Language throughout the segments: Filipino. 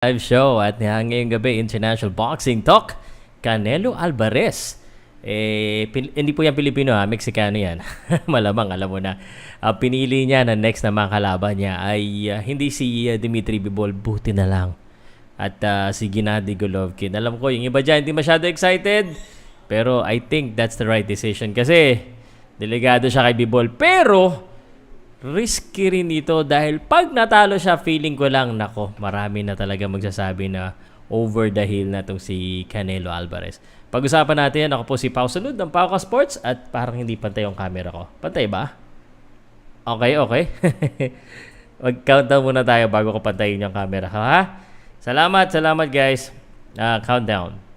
Live show at ngayong gabi International Boxing Talk. Canelo Alvarez. Hindi po yan Pilipino ha, Mexicano yan. Malamang alam mo na. Pinili niya na next na mga kalaban niya ay hindi si Dmitry Bivol, buti na lang. At si Gennady Golovkin. Alam ko yung iba dyan hindi masyado excited. Pero I think that's the right decision kasi delegado siya kay Bivol. Pero risky rin ito dahil pag natalo siya, feeling ko lang, nako, marami na talaga magsasabi na over the hill na itong si Canelo Alvarez. Pag-usapan natin yan, ako po si Powcast ng Powcast Sports at parang hindi pantay yung camera ko. Pantay ba? Okay. Mag-countdown muna tayo bago ko pantayin yung camera ko, ha? Salamat guys. Countdown.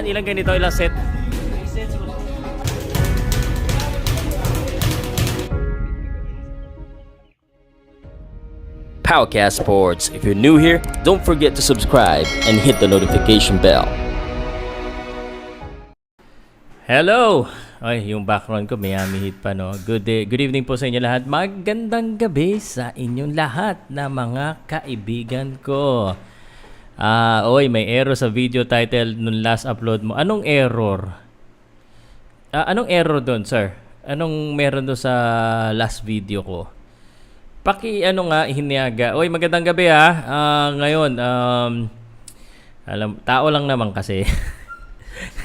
Ilang ganito, ilang set? Powcast Sports. If you're new here, don't forget to subscribe and hit the notification bell. Hello! Ay, yung background ko, Miami Heat pa, no? Good evening po sa inyo lahat. Magandang gabi sa inyong lahat na mga kaibigan ko. May error sa video title nung last upload mo. Anong error? Anong error doon, sir? Anong meron doon sa last video ko? Hiniaga. Magandang gabi ha. Ngayon, tao lang naman kasi.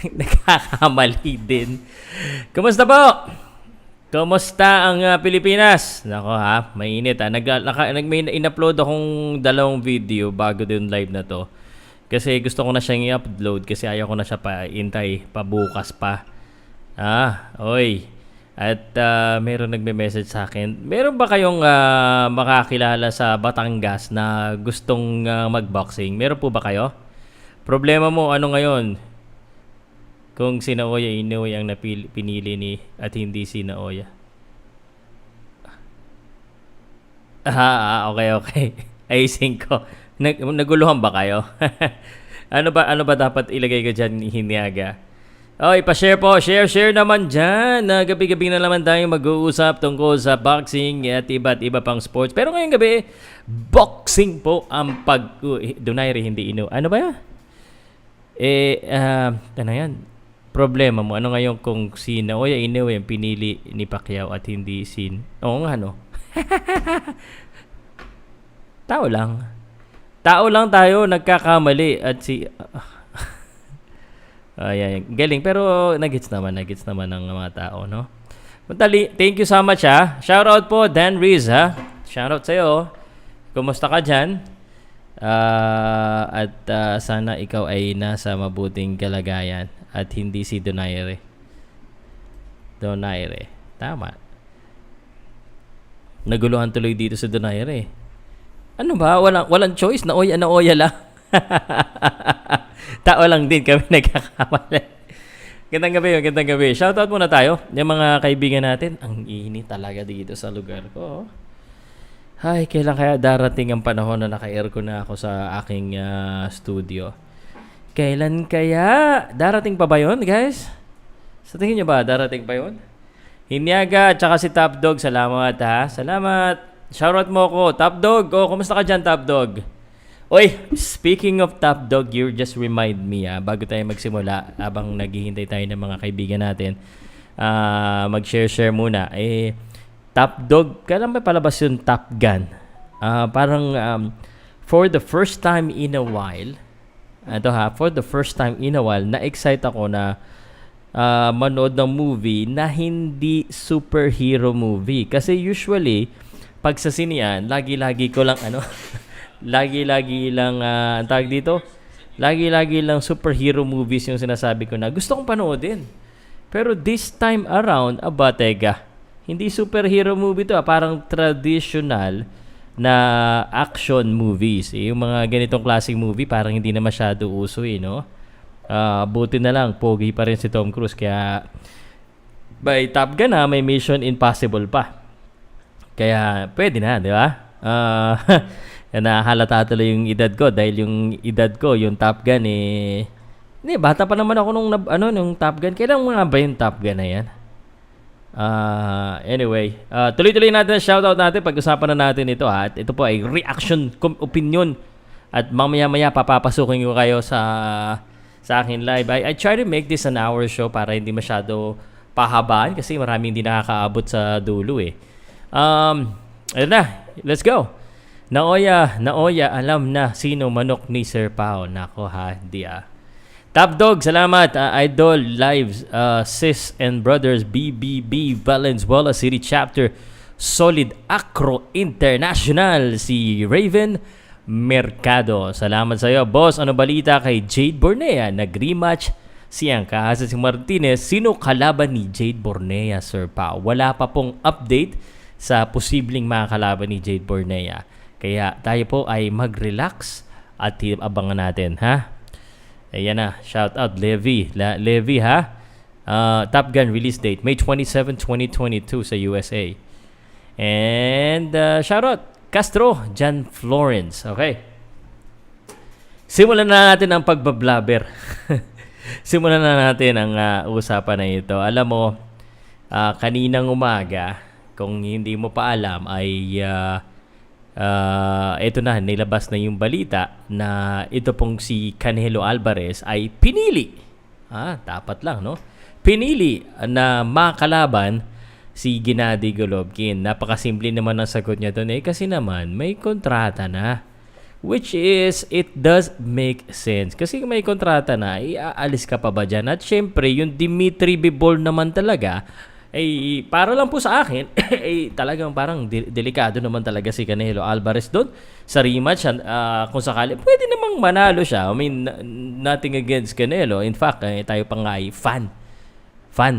Nagkakamali din. Kumusta po? Kumusta ang Pilipinas? Nako ha, mainit ha. May in-upload akong dalawang video bago din live na to. Kasi gusto ko na siyang i-upload kasi ayaw ko na siya pa bukas pa. At meron nagme-message sa akin. Meron ba kayong makakilala sa Batangas na gustong mag-boxing? Meron po ba kayo? Problema mo ano ngayon? Kung si Naoya Inoue ang pinili ni at hindi si Naoya. Okay. Ayusin ko. Naguluhan ba kayo? Ano ba dapat ilagay ko dyan, Hiniaga? Pa-share po. Share naman dyan. Gabi-gabi na naman tayo mag-uusap tungkol sa boxing at iba't iba pang sports. Pero ngayong gabi, boxing po ang Donaire, hindi Inoue. Ano ba yan? Ano yan? Problema mo, ano ngayon kung si Naoya Inoue ang pinili ni Pacquiao at hindi Oo nga, no? Tao lang tayo, nagkakamali at galing, pero nagets naman ng mga tao, no? Thank you so much, ha? Shoutout po, Dan Riz, ha? Shoutout sa'yo. Kumusta ka dyan? Sana ikaw ay nasa mabuting kalagayan at hindi si Donaire. Tama. Naguluhan tuloy dito si Donaire. Ano ba? Walang choice. Naoya lang. Tao lang din kami nagkakamali. Gandang gabi. Shoutout muna tayo. Yung mga kaibigan natin. Ang init talaga dito sa lugar ko. Ay, kailan kaya darating ang panahon na naka-aircon na ako sa aking studio? Kailan kaya? Darating pa ba yun, guys? Sa tingin nyo ba, darating pa yun? Hiniaga at saka si Top Dog, salamat ha. Salamat. Shoutout mo ko. Top Dog, kumusta ka dyan, Top Dog? Oy, speaking of Top Dog, you just remind me, bago tayo magsimula, habang naghihintay tayo ng mga kaibigan natin, mag-share muna. Top Dog, kailan ba palabas yung Top Gun? Parang for the first time in a while, na-excite ako na manood ng movie na hindi superhero movie. Kasi usually, pag sa sinian, lagi-lagi ko lang lagi-lagi lang ang tawag dito, lagi-lagi lang superhero movies yung sinasabi ko na gusto kong panoodin. Pero this time around, teka, hindi superhero movie to, parang traditional na action movies. Yung mga ganitong klaseng movie parang hindi na masyado uso no? Buti na lang, pogi pa rin si Tom Cruise. Kaya by Top Gun may Mission Impossible pa. Kaya pwede na, di ba? Nahalata tuloy yung edad ko dahil yung edad ko, yung Top Gun bata pa naman ako nung Top Gun. Kailan mga ba yung Top Gun na yan? Anyway, tuloy-tuloy natin ang shoutout natin. Pag-usapan na natin ito At ito po ay reaction, opinion. At mamaya-maya papapasukin ko kayo sa akin live. I try to make this an hour show para hindi masyado pahabaan kasi maraming hindi nakakaabot sa dulo Ayun na, let's go. Naoya, alam na sino manok ni Sir Pao. Nako di Top Dog, salamat. Idol Lives, Sis and Brothers, BBB, Valenzuela City Chapter, Solid Acro International, si Raven Mercado. Salamat sa iyo, boss. Ano balita kay Jade Bornea? Nag-rematch siyang kahasa si Martinez. Sino kalaban ni Jade Bornea, Sir Pao? Wala pa pong update sa posibleng mga kalaban ni Jade Bornea. Kaya tayo po ay mag-relax at abangan natin, Ayan na, shout out Levi, Top Gun release date May 27, 2022 sa USA. And shout out Castro, John Florence. Okay. Simulan na natin ang pagbablabber. Simulan na natin ang usapan na ito. Alam mo, kaninang umaga, kung hindi mo pa alam, ay ito na, nilabas na yung balita na ito pong si Canelo Alvarez ay pinili. Dapat lang, no? Pinili na makalaban si Gennady Golovkin. Napakasimple naman ang sagot niya doon kasi naman may kontrata na. Which is, it does make sense. Kasi kung may kontrata na, aalis ka pa ba dyan? At syempre, yung Dimitri Bivol naman talaga, para lang po sa akin, talagang parang delikado naman talaga si Canelo Alvarez doon sa rematch. Kung sakali, pwede namang manalo siya. I mean, nothing against Canelo. In fact, tayo pa nga ay fan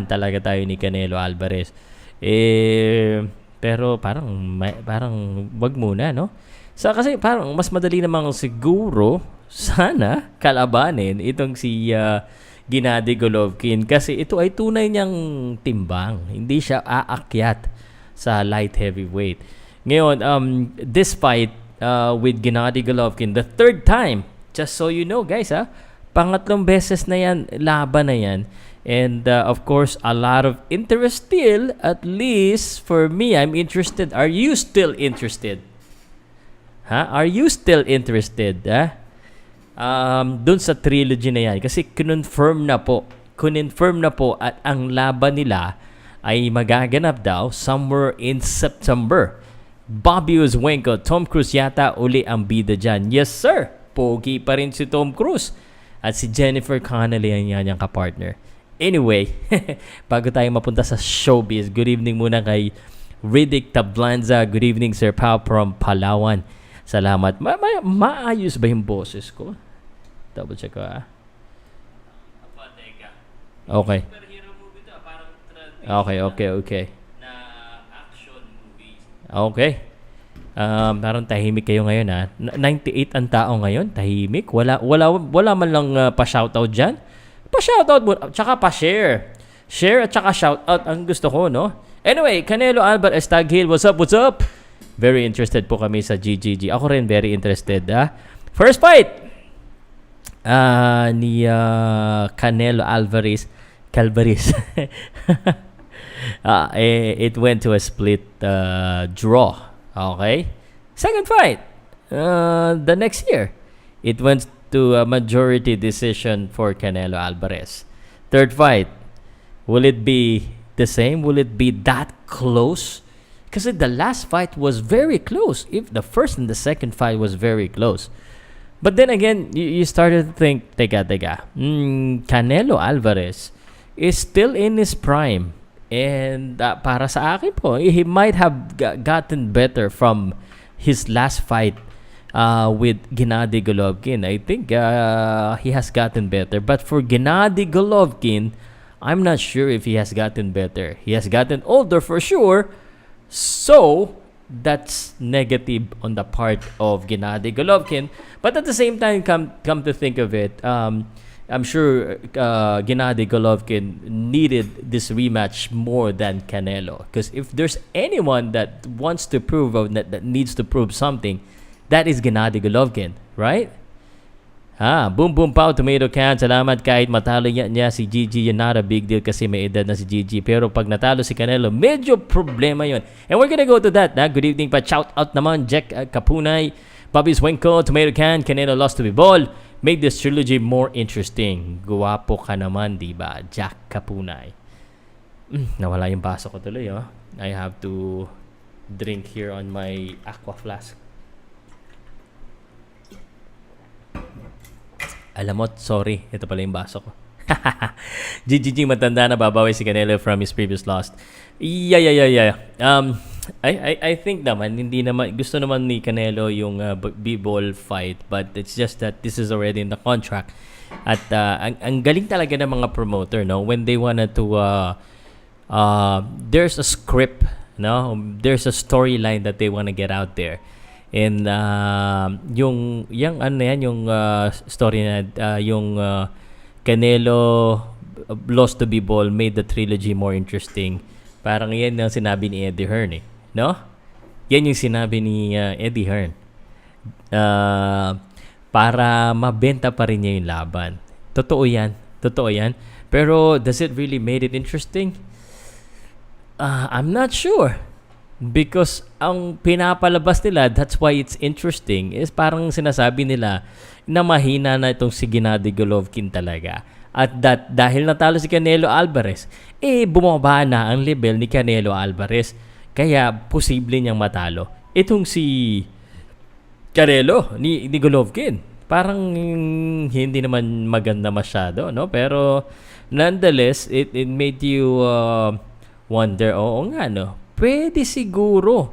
talaga tayo ni Canelo Alvarez. Pero parang wag muna, no? Kasi parang mas madali namang siguro sana kalabanin itong si Gennady Golovkin kasi ito ay tunay niyang timbang. Hindi siya aakyat sa light heavyweight. Ngayon, this fight with Gennady Golovkin, the third time, just so you know guys, pangatlong beses na yan, laban na yan. And of course, a lot of interest still, at least for me, I'm interested. Are you still interested? Are you still interested? Dun sa trilogy na yan kasi confirm na po at ang laban nila ay magaganap daw somewhere in September. Bobby Uzwenko, Tom Cruise yata uli ang bida dyan. Yes sir, pogi pa rin si Tom Cruise at si Jennifer Connelly ang kanyang kapartner. Anyway, bago tayo mapunta sa showbiz, good evening muna kay Riddick Tablanza. Good evening Sir Pao from Palawan. Salamat. Maayos ba yung boses ko? Double check ko Okay. Okay. Na action movies. Okay. Parang tahimik kayo ngayon 98 ang tao ngayon, tahimik. Wala man lang pa-shoutout diyan. Pa-shoutout mo, tsaka pa-share. Share at tsaka shoutout ang gusto ko, no? Anyway, Canelo Alvarez Taghill, what's up? Very interested po kami sa GGG. Ako rin very interested, First fight ni Canelo Alvarez. It went to a split draw. Okay? Second fight the next year. It went to a majority decision for Canelo Alvarez. Third fight, will it be the same? Will it be that close? Because the last fight was very close. If the first and the second fight was very close. But then again, you started to think, Canelo Alvarez is still in his prime. And para sa akin po, he might have gotten better from his last fight with Gennady Golovkin. I think he has gotten better. But for Gennady Golovkin, I'm not sure if he has gotten better. He has gotten older for sure. So, that's negative on the part of Gennady Golovkin. But at the same time, come to think of it, I'm sure Gennady Golovkin needed this rematch more than Canelo. Because if there's anyone that wants to prove or that needs to prove something, that is Gennady Golovkin, right? Boom boom pow, tomato can. Salamat kahit matalo niya si Gigi, yun not a big deal kasi may edad na si Gigi. Pero pag natalo si Canelo, medyo problema yun. And we're gonna go to that. Good evening pa. Shout out naman, Jack Kapunay, Bobby Swenko, tomato can. Canelo lost to Bivol. Make this trilogy more interesting. Guwapo ka naman, diba? Jack Kapunay. Nawala yung baso ko tuloy, oh. I have to drink here on my aqua flask. Alam mo, sorry. Ito pala yung baso ko. GGG, matanda na, babawi si Canelo from his previous loss. Yeah. I think naman, hindi naman, gusto naman ni Canelo yung B-ball fight, but it's just that this is already in the contract. At ang galing talaga ng mga promoter, no? When they wanted to, there's a script, no? There's a storyline that they want to get out there. And yung story na yung Canelo lost to B-ball made the trilogy more interesting. Parang yan ang sinabi ni Eddie Hearn, no? Yan yung sinabi ni Eddie Hearn. Para mabenta pa rin niya yung laban. Totoo yan. Pero does it really made it interesting? I'm not sure. Because ang pinapalabas nila, that's why it's interesting, is parang sinasabi nila na mahina na itong si Gennady Golovkin talaga. At dahil natalo si Canelo Alvarez, bumaba na ang level ni Canelo Alvarez. Kaya posible niyang matalo itong si Canelo ni Golovkin. Parang hindi naman maganda masyado, no? Pero nonetheless, it made you wonder, oo nga, no? Pwede siguro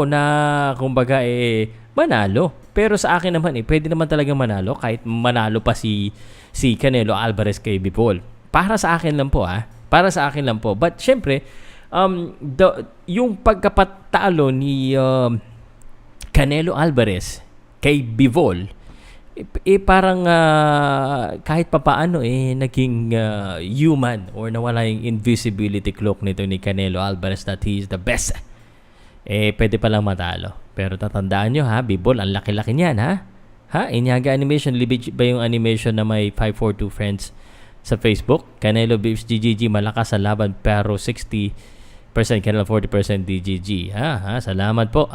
na kumbaga manalo. Pero sa akin naman pwede naman talaga manalo kahit manalo pa si Canelo Alvarez kay Bivol. Para sa akin lang po. But syempre, yung pagkapatalo ni Canelo Alvarez kay Bivol, parang kahit papaano naging human or nawala yung invisibility cloak nito ni Canelo Alvarez that he is the best. Pwede palang matalo. Pero tatandaan nyo, Bivol, ang laki-laki niyan, Inyaga Animation, libig ba yung animation na may 542 friends sa Facebook? Canelo beats GGG, malakas sa laban pero 60% Canelo, 40% DGG. Salamat po,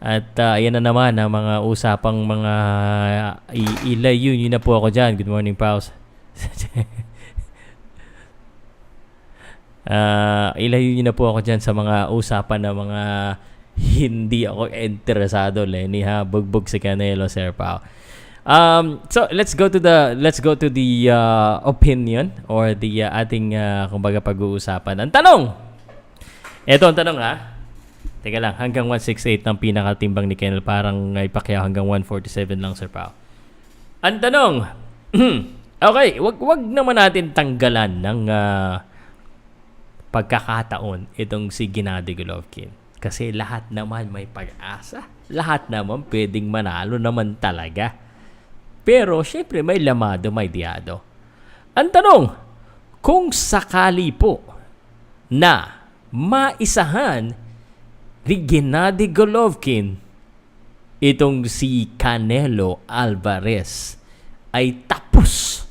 At ayan na naman ang mga usapang mga ilayo nyo na po ako dyan. Good morning, Pause. Ilayo nyo na po ako dyan sa mga usapan na mga hindi ako interesado, Lenny, bugbog si Canelo, Sir Pao. So let's go to the opinion or the ating kumbaga pag-uusapan. Ang tanong. Ito ang tanong, Teka lang, hanggang 168 ng pinakatimbang ni Canelo, parang ay Pacquiao hanggang 147 lang, Sir Pao. Ang tanong, okay, wag naman natin tanggalan ng pagkakataon itong si Gennady Golovkin. Kasi lahat naman may pag-asa. Lahat naman pwedeng manalo naman talaga. Pero syempre may lamado, may diado. Ang tanong, kung sakali po na maisahan ni Gennady Golovkin itong si Canelo Alvarez, ay tapos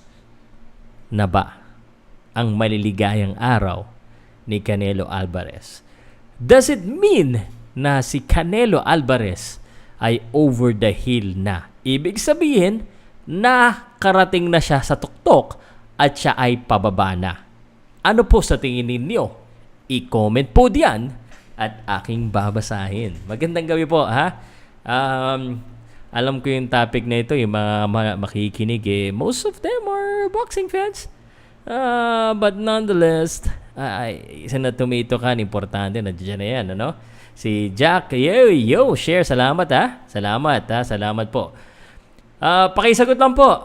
na ba ang maliligayang araw ni Canelo Alvarez? Does it mean na si Canelo Alvarez ay over the hill na. Ibig sabihin, nakarating na siya sa tuktok at siya ay pababa na. Ano po sa tingin ninyo? I-comment po diyan at aking babasahin. Magandang gabi po, ha? Alam ko yung topic na ito, yung mga makikinig, most of them are boxing fans. But nonetheless, isa na tomato kan, importante, nandiyan na yan, ano? Si Jack, yo, share, salamat ha? Salamat po. Pakisagot lang po.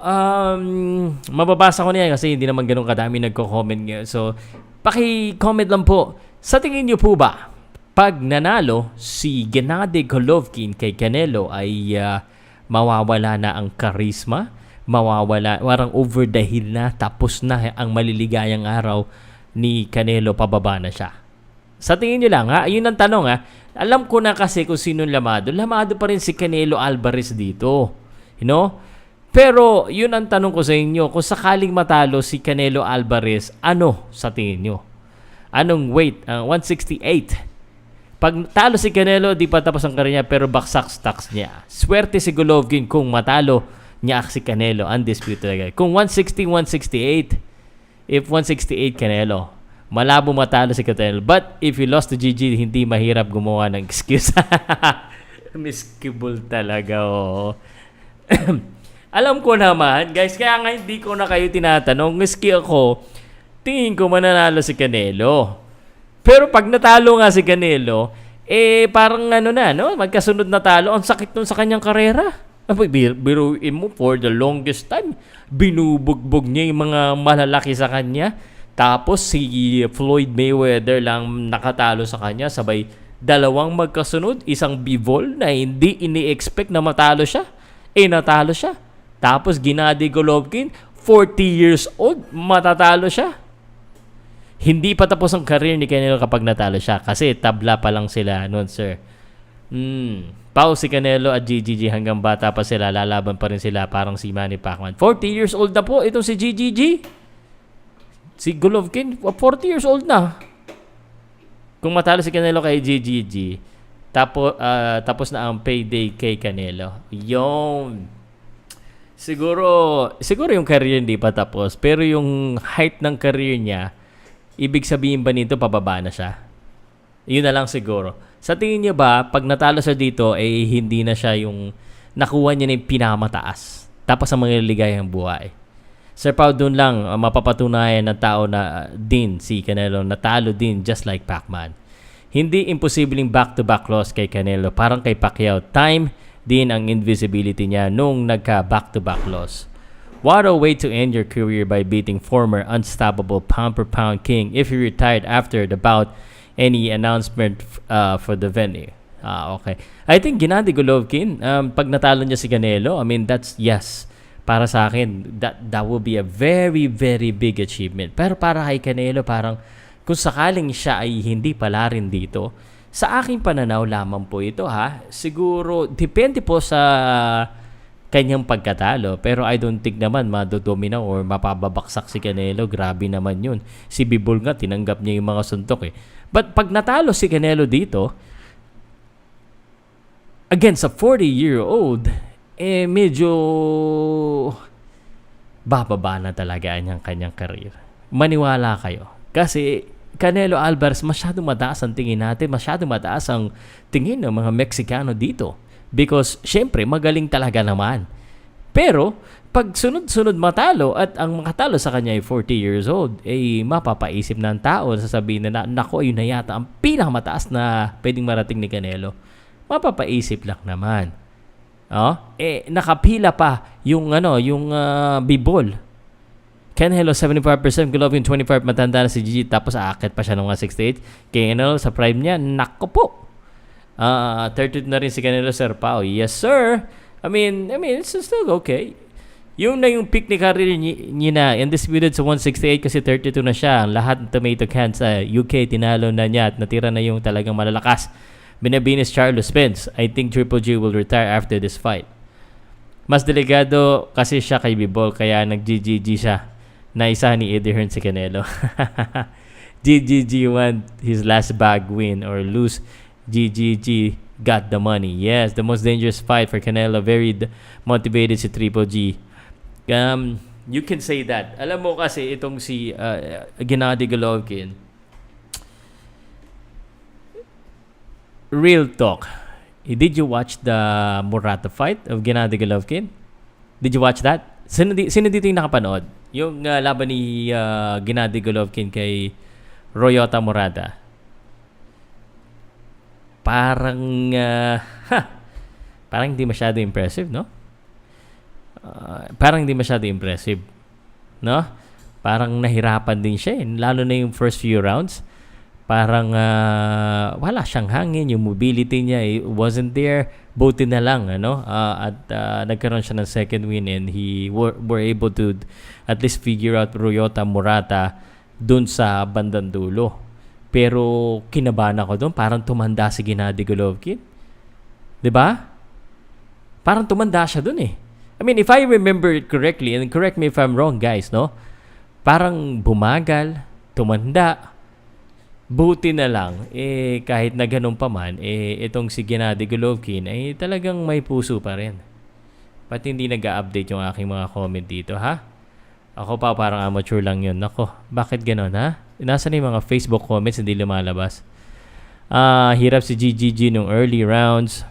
Mababasa ko niya kasi hindi naman ganun kadami nagko-comment ngayon. So, paki-comment lang po. Sa tingin niyo po ba, pag nanalo si Gennady Golovkin kay Canelo ay mawawala na ang charisma? Mawawala, warang over the hill na, tapos na ang maliligayang araw ni Canelo, pababa na siya? Sa tingin niyo lang, ha? Yun ang tanong, ha? Alam ko na kasi kung sino lamado. Lamado pa rin si Canelo Alvarez dito. You know? Pero, yun ang tanong ko sa inyo. Kung sakaling matalo si Canelo Alvarez, ano sa tingin nyo? Anong weight? 168. Pag talo si Canelo, di pa tapos ang kanya, pero baksak stocks niya. Swerte si Golovkin kung matalo niya si Canelo. Undisputed talaga. Kung 160, 168. If 168 Canelo, malabo matalo si Canelo. But if you lost to GG, hindi mahirap gumawa ng excuse. Miskable talaga, oh. Alam ko naman, guys, kaya nga hindi ko na kayo tinatanong. Miski ako, tingin ko mananalo si Canelo. Pero pag natalo nga si Canelo, parang ano na, no? Magkasunod na talo. Ang sakit nun sa kanyang karera. Biruin mo, for the longest time, binubugbog niya yung mga malalaki sa kanya. Tapos si Floyd Mayweather lang nakatalo sa kanya. Sabay dalawang magkasunod, isang bivol na hindi ini-expect na matalo siya. Natalo siya. Tapos Gennady Golovkin, 40 years old, matatalo siya. Hindi pa tapos ang career ni Canelo kapag natalo siya. Kasi tabla pa lang sila noon, sir. Pau, si Canelo at GGG hanggang bata pa sila, lalaban pa rin sila parang si Manny Pacquiao. 40 years old na po itong si GGG. Si Golovkin, 40 years old na. Kung matalo si Canelo kay GGG, tapos na ang payday kay Canelo. Yun. Siguro yung career hindi pa tapos, pero yung height ng career niya, ibig sabihin ba nito pababa na siya? Yun na lang siguro. Sa tingin niyo ba, pag natalo siya dito, hindi na siya yung nakuha niya na yung pinamataas, tapos ang mga ligayang buhay? Sir Pao, doon lang mapapatunayan ng tao na din si Canelo natalo din just like Pacman. Hindi imposibleng back-to-back loss kay Canelo. Parang kay Pacquiao, time din ang invisibility niya nung nagka-back-to-back loss. What a way to end your career by beating former unstoppable pound-per-pound king if you retired after the bout. Any announcement for the venue? Okay. I think Gennady Golovkin, pag natalo niya si Canelo, I mean, that's yes. Para sa akin, that will be a very, very big achievement. Pero para kay Canelo, parang kung sakaling siya ay hindi pala rin dito, sa aking pananaw lamang po ito, ha. Siguro, depende po sa kanyang pagkatalo. Pero I don't think naman madodomina or mapababaksak si Canelo. Grabe naman yun. Si Bibol nga, tinanggap niya yung mga suntok, But pag natalo si Canelo dito, against a 40-year-old, medyo bababa na talaga ang kanyang career. Maniwala kayo. Kasi Canelo Alvarez, masyadong mataas ang tingin natin, masyadong mataas ang tingin ng mga Meksikano dito. Because, syempre, magaling talaga naman. Pero, pag sunod-sunod matalo at ang makatalo sa kanya ay 40 years old, mapapaisip ng tao, sasabihin na, nako, ayun na yata ang pinakamataas na pwedeng marating ni Canelo. Mapapaisip lang naman. Nakapila pa yung bibol. Canelo 75%, Golovkin 25%, matanda na si Gigi, tapos aakit pa siya ng 168. Canelo sa prime niya, nako po. 32 na rin si Canelo, Sir Pao. Yes, sir. I mean, it's still okay. Yung na yung peak ni career niya na, undisputed sa 168 kasi 32 na siya. Lahat ng tomato cans sa UK, tinalo na niya at natira na yung talagang malalakas. Binabinis Charles Spence. I think Triple G will retire after this fight. Mas delikado kasi siya kay Bibol, kaya nag-GGG siya. Naisa ni Eddie Hearn si Canelo. GGG won his last bag win or lose. GGG got the money. Yes, the most dangerous fight for Canelo. Very motivated si Triple G. You can say that. Alam mo kasi itong si Gennady Golovkin, real talk. Did you watch the Murata fight of Gennady Golovkin? Did you watch that? Sino dito yung nakapanood? Yung laban ni Gennady Golovkin kay Ryota Murata. Parang parang hindi masyado impressive, no? Parang hindi masyado impressive, no? Parang nahirapan din siya, lalo na yung first few rounds. Parang wala siyang hangin, yung mobility niya wasn't there. Buti na lang, at nagkaroon siya ng second win, and he were able to at least figure out Ryota Murata dun sa bandang dulo. Pero kinabahan ako doon, parang tumanda si Gennady Golovkin. 'Di ba? Parang tumanda siya doon eh. I mean, if I remember it correctly, and correct me if I'm wrong, guys, no? Parang bumagal, tumanda. Buti na lang, kahit na ganun pa man, itong si Gennady Golovkin ay talagang may puso pa rin. Pati hindi nag-update yung aking mga comment dito, ha? Ako pa, parang amateur lang yun. Nako, bakit ganun, ha? Nasaan yung mga Facebook comments, hindi lumalabas. Hirap si GGG nung early rounds.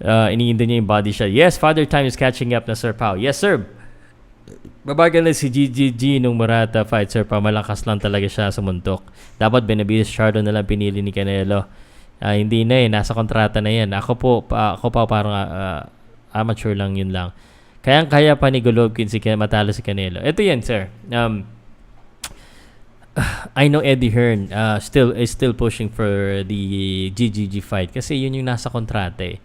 Iniinda niya yung body shot. Yes, Father Time is catching up na Sir Pao. Yes, sir. Babagal na si GGG nung Murata fight, Sir Pao. Malakas lang talaga siya sa muntok. Dapat Benavides Chardo na lang pinili ni Canelo. Hindi na nasa kontrata na yan. Ako pa parang amateur lang, yun lang. Kaya pa ni Golovkin matalo si Canelo. Ito yan, sir. I know Eddie Hearn is still pushing for the GGG fight kasi yun yung nasa kontrata eh.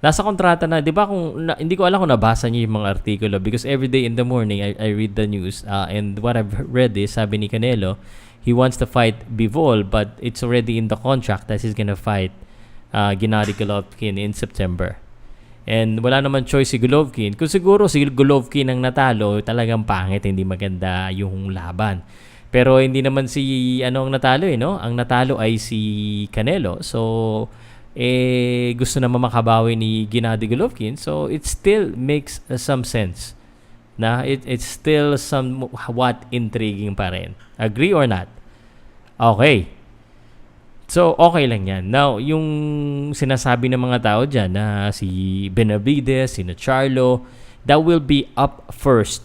Nasa kontrata na, 'di ba? Hindi ko alam kung nabasa niyo yung mga artikulo, because every day in the morning I read the news, and what I've read is, sabi ni Canelo, he wants to fight Bivol, but it's already in the contract that he's gonna fight Gennady Golovkin in September. And wala naman choice si Golovkin. Kung siguro si Golovkin ang natalo, talagang pangit, hindi maganda yung laban. Pero hindi naman si ang natalo no? Ang natalo ay si Canelo. So gusto naman makabawi ni Gennady Golovkin, so it still makes some sense. It's still somewhat intriguing pa rin. Agree or not? Okay. So, okay lang yan. Now, yung sinasabi ng mga tao dyan na si Benavides, si Charlo, that will be up first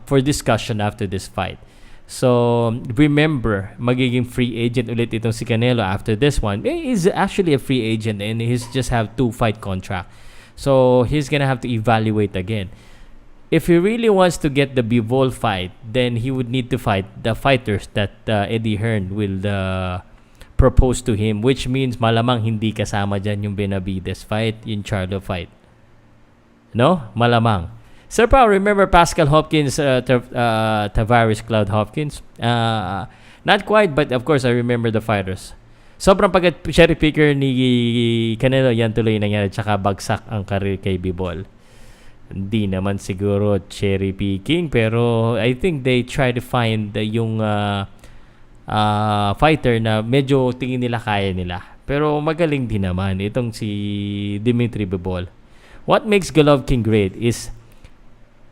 for discussion after this fight. So, remember, magiging free agent ulit itong si Canelo after this one. He's actually a free agent and he's just have 2-fight contract. So, he's gonna have to evaluate again. If he really wants to get the Bivol fight, then he would need to fight the fighters that Eddie Hearn will propose to him, which means malamang hindi kasama dyan yung Benavides fight, yung Charlo fight. No? Malamang. Sir Pao, remember Pascal Hopkins, Tavares Cloud Hopkins? Not quite, but of course I remember the fighters. Sobrang pag-cherry picker ni Canelo, yan tuloy nangyari, tsaka bagsak ang career kay Bivol. Hindi naman siguro cherry picking, pero I think they try to find yung fighter na medyo tingin nila kaya nila. Pero magaling din naman itong si Dimitri Bivol. What makes Golovkin great is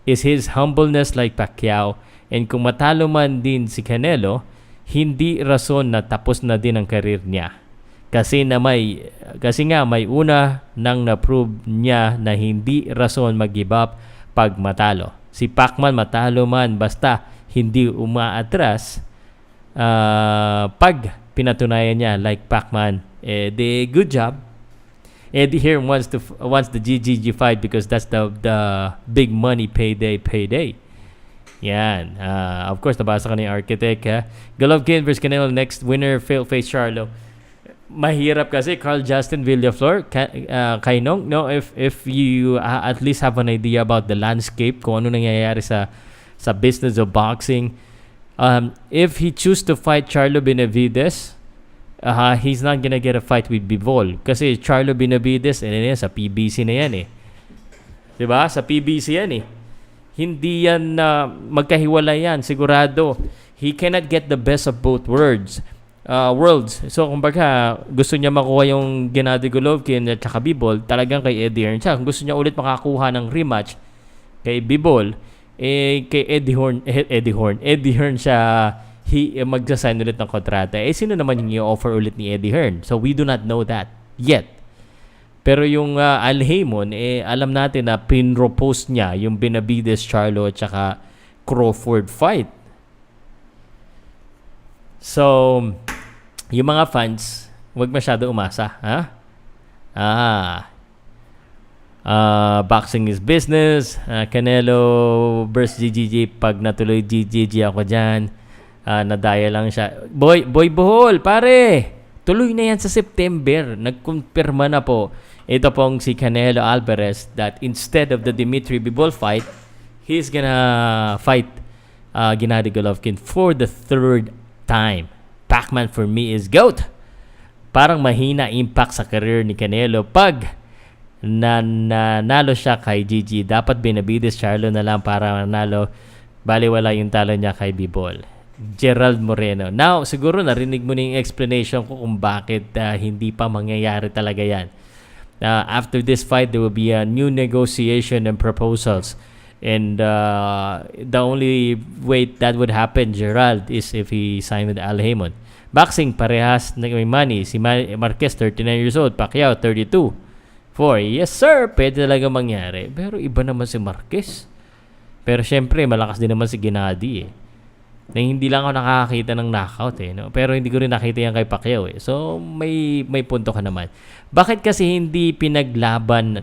his humbleness like Pacquiao, and kung matalo man din si Canelo, hindi rason na tapos na din ang career niya. Kasi nga may una nang na-prove niya na hindi rason mag-give up pag matalo. Si Pacman matalo man basta hindi umaatras, pag pinatunayan niya like Pacman, good job. Eddie here wants the GGG fight because that's the big money payday. Yan. Of course, nabasa ka ni Architect. Golovkin versus Canelo next. Winner face Charlo. Mahirap kasi Carl Justin Villaflor, Kainong. No, if you at least have an idea about the landscape, kung ano nangyayari sa business of boxing, if he choose to fight Charlo Benavides, he's not gonna get a fight with Bivol. Kasi Charlo Benavides, sa PBC na yan eh. Diba? Sa PBC yan eh. Hindi yan magkahiwalay yan, sigurado. He cannot get the best of both worlds. worlds. So, kumbaga, gusto niya makuha yung Gennady Golovkin at saka Bivol, talagang kay Eddie Hearn siya. Kung gusto niya ulit makakuha ng rematch kay Bivol, kay Eddie Hearn siya magsasign ulit ng kontrata. Sino naman yung i-offer ulit ni Eddie Hearn? So, we do not know that yet. Pero yung Al Haymon, alam natin na pinropose niya yung Benavides, Charlo at saka Crawford fight. So, yung mga fans, wag masyado umasa. Boxing is business. Canelo versus GGG. Pag natuloy GGG ako dyan, nadaya lang siya. Boy Bohol, pare! Tuloy na yan sa September. Nagkumpirma na po. Ito pong si Canelo Alvarez that instead of the Dimitri Bivol fight, he's gonna fight Gennady Golovkin for the third time. Pacman for me is GOAT. Parang mahina impact sa career ni Canelo pag nanalo siya kay GG. Dapat Benavides Charlo na lang para nanalo. Baliwala yung talo niya kay Bivol. Gerald Moreno. Now, siguro narinig mo na yung explanation ko kung bakit hindi pa mangyayari talaga yan. After this fight, there will be a new negotiation and proposals. And the only way that would happen, Gerald, is if he signed with Al Haymon. Boxing, parehas na may money. Si Marquez, 39 years old. Pacquiao, 32. 4. Yes, sir. Pwede talaga mangyari. Pero iba naman si Marquez. Pero syempre, malakas din naman si Gennady na hindi lang ako nakakakita ng knockout no? Pero hindi ko rin nakita yan kay Pacquiao So may punto ka naman. Bakit kasi hindi pinaglaban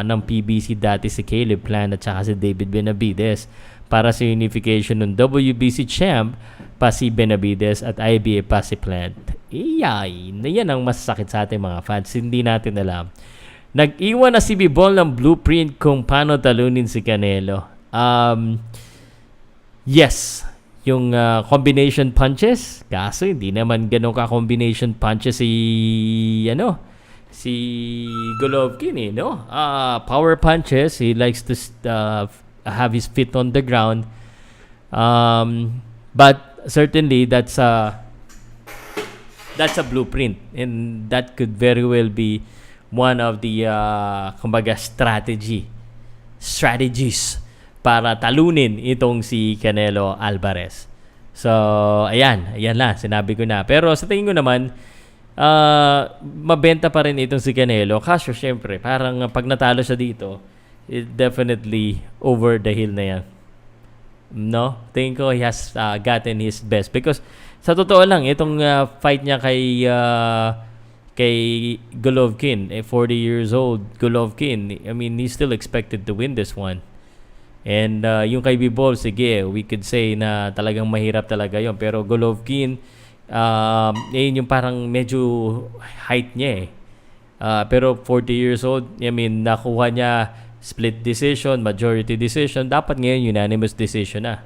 ng PBC dati si Caleb Plant at saka si David Benavides para sa unification ng WBC champ pa si Benavides at IBA pa si Plant? Yan ang masasakit sa ating mga fans. Hindi natin alam. Nag-iwan na si Bivol ng blueprint kung paano talunin si Canelo. Yes, yung combination punches, kaso hindi naman ganun ka combination punches si Golovkin no? Power punches, he likes to have his feet on the ground. But certainly that's a blueprint, and that could very well be one of the kumbaga strategies para talunin itong si Canelo Alvarez. So, ayan lang, sinabi ko na. Pero sa tingin ko naman, mabenta pa rin itong si Canelo. Kaso, syempre, parang pag natalo siya dito, it definitely over the hill na yan. No? Tingin ko he has gotten his best. Because, sa totoo lang, itong fight niya kay Golovkin, 40 years old Golovkin, I mean, he's still expected to win this one. And yung kay Bivol, sige, we could say na talagang mahirap talaga yon. Pero Golovkin, yun yung parang medyo height niya pero 40 years old, I mean, nakuha niya split decision, majority decision. Dapat ngayon unanimous decision na.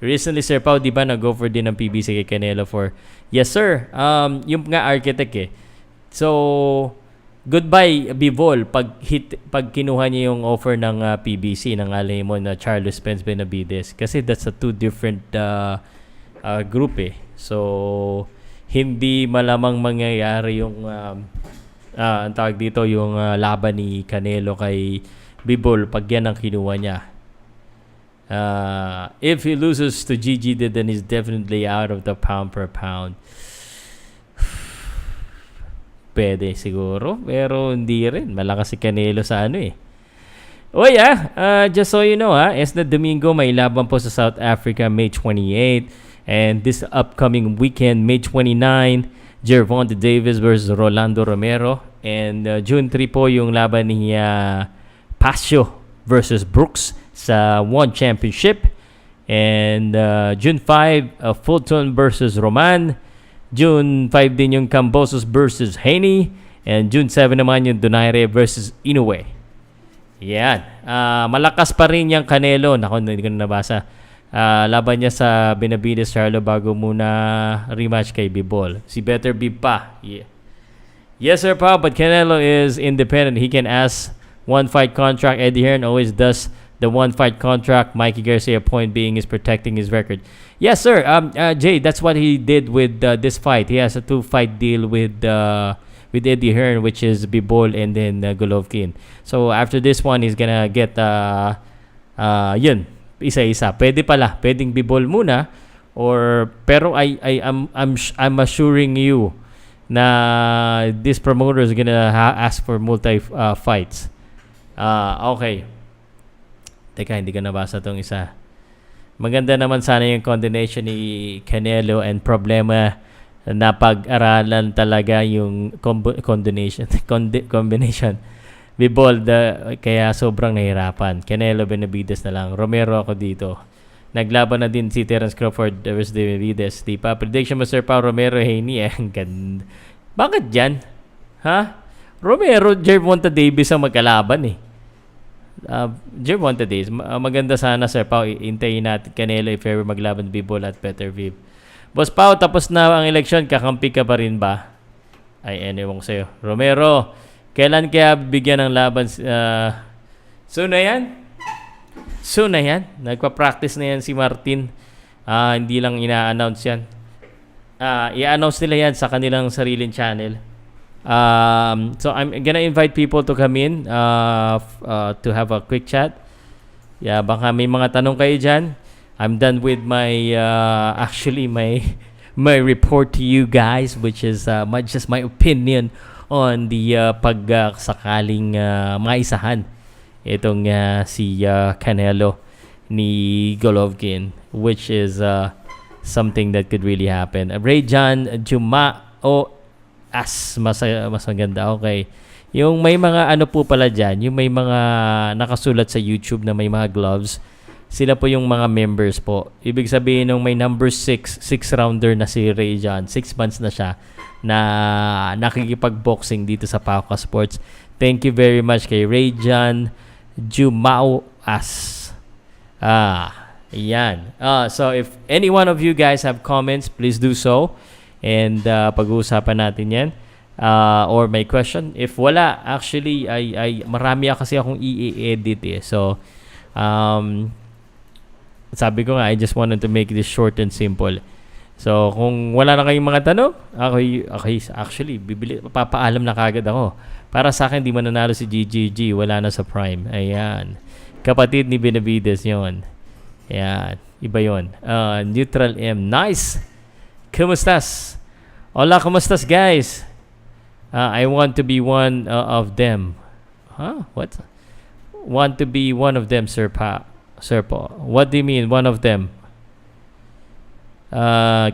Recently, Sir Pao, di ba, nag-go for din ng PBC kay Canelo for, yes sir, yung nga architect So, goodbye Bivol pag kinuha niya yung offer ng PBC ng Al Haymon na Charlo Spence Benavides, kasi that's a two different group So hindi malamang mangyayari yung ang tawag dito yung laban ni Canelo kay Bivol pag yan ang kinuha niya. If he loses to GG, then he's definitely out of the pound per pound. Pwede siguro, pero hindi rin. Malakas si Canelo sa just so you know Esna Domingo may laban po sa South Africa May 28, and this upcoming weekend May 29, Gervonta Davis versus Rolando Romero, and June 3 po yung laban ni Pasio versus Brooks sa One Championship, and June 5 Fulton versus Roman. June 5 din yung Cambosos versus Haney. And June 7 naman yung Donaire versus Inoue. Yan. Malakas pa rin yung Canelo. Naku, hindi ko na nabasa. Laban niya sa Benavides Charlo bago muna rematch kay Bivol. Si Better Bib pa. Yeah. Yes, sir, pa. But Canelo is independent. He can ask one fight contract. Eddie Hearn always does the one-fight contract. Mikey Garcia, point being, is protecting his record. Yes, sir. Jay, that's what he did with this fight. He has a 2-fight deal with Eddie Hearn, which is Bivol and then Golovkin. So after this one, he's gonna get yun, isa-isa. Pwedeng Bivol muna, pero I'm assuring you na this promoter is gonna ask for multi fights. Okay. Teka, hindi ko nabasa tong isa. Maganda naman sana yung combination ni Canelo, and problema na pag-aralan talaga yung combination. Bivol, kaya sobrang nahirapan. Canelo, Benavides na lang. Romero ako dito. Naglaban na din si Terence Crawford versus Benavides. Di pa? Prediction mo, Sir Pao, Romero, Haney. Ang ganda. Bakit dyan? Ha? Romero, Gervonta Davis ang magkalaban eh. Gervonta Davis. Maganda sana, Sir Pao. Intayin natin Canelo if ever maglaban Bivol at Peter Viv. Boss Pao, tapos na ang eleksyon. Kakampi ka pa rin ba? Ay, anyway ko sa'yo. Romero, kailan kaya bigyan ng laban? Soon na yan? Soon na yan. Nagpa-practice na yan si Martin. Hindi lang ina-announce yan. I-announce nila yan sa kanilang sariling channel. So I'm gonna invite people to come in to have a quick chat. Yeah, baka may mga tanong kayo dyan. I'm done with my my report to you guys, which is just my opinion on the pagsakaling maisahan itong si Canelo ni Golovkin, which is something that could really happen. Rayjan Jumao mas maganda. Okay. Yung may mga ano po pala dyan, yung may mga nakasulat sa YouTube na may mga gloves, sila po yung mga members po. Ibig sabihin nung may number 6 rounder na si Rayjan, 6 months na siya na nakikipag-boxing dito sa Powcast Sports. Thank you very much kay Rayjan Jumao Ayan. So if any one of you guys have comments, please do so. And pag-uusapan natin yan. Or may question. If wala, actually, ay marami kasi akong i-edit eh. So, sabi ko nga, I just wanted to make this short and simple. So, kung wala na kayong mga tanong, actually, papaalam na kagad ako. Para sa akin, di mananalo si GGG. Wala na sa Prime. Ayan. Kapatid ni Benavides yon. Ayan. Iba yon. Neutral M. Nice! Kumustas? Hola, kumustas guys? I want to be one of them. Huh? What? Want to be one of them, Sir Po. What do you mean, one of them?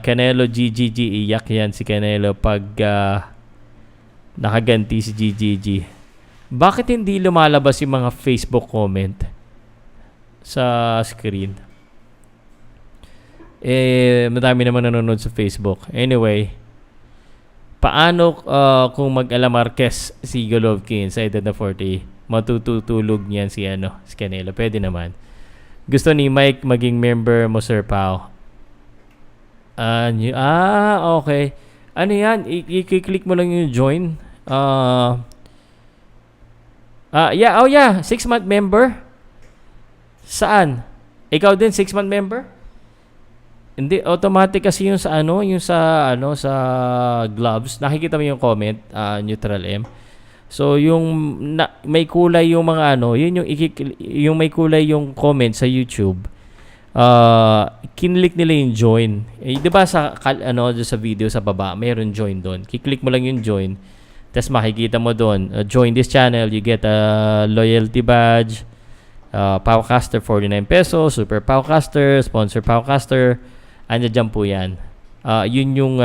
Canelo, GGG. Iyak yan si Canelo pag nakaganti si GGG. Bakit hindi lumalabas yung mga Facebook comment sa screen? Madami naman nanonood sa Facebook. Anyway, paano kung mag-ala Marquez si Golovkin sa edad na 40? Matututulog niyan si Canelo. Pwede naman. Gusto ni Mike maging member mo, Sir Pao. Okay. Ano yan? I-click mo lang yung join. Yeah. 6-month member? Saan? Ikaw din 6-month member? Hindi, automatic kasi yung sa sa gloves. Nakikita mo yung comment, neutral M. So yung may kulay yung mga yun yung may kulay yung comment sa YouTube. Kinlik nila yung join. 'Di ba sa sa video sa baba, mayroon join doon. Kiklik mo lang yung join. Tapos makikita mo doon, join this channel, you get a loyalty badge. Powcaster 49 pesos, Super Powcaster, Sponsor Powcaster. Dyan po yan. Yun yung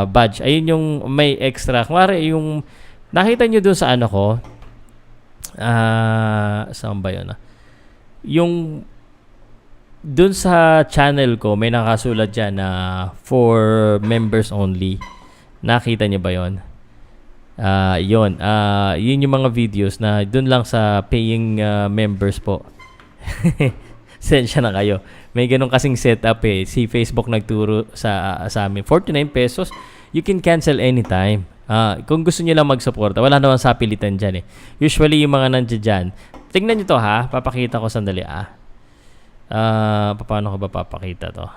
badge. Ayun yung may extra. Kumari yung nakita nyo dun sa ko. Saan ba yun? Yung dun sa channel ko, may nakasulat dyan na for members only. Nakita nyo ba yun? Yun yung mga videos na dun lang sa paying members po. Sensya na kayo. May ganun kasing setup eh. Si Facebook nagturo sa amin. 49 pesos, you can cancel anytime. Kung gusto niyo lang mag-suporta, wala naman sa pilitan dyan eh. Usually yung mga nandiyan dyan, tingnan nyo to ha, papakita ko sandali paano ko ba papakita to?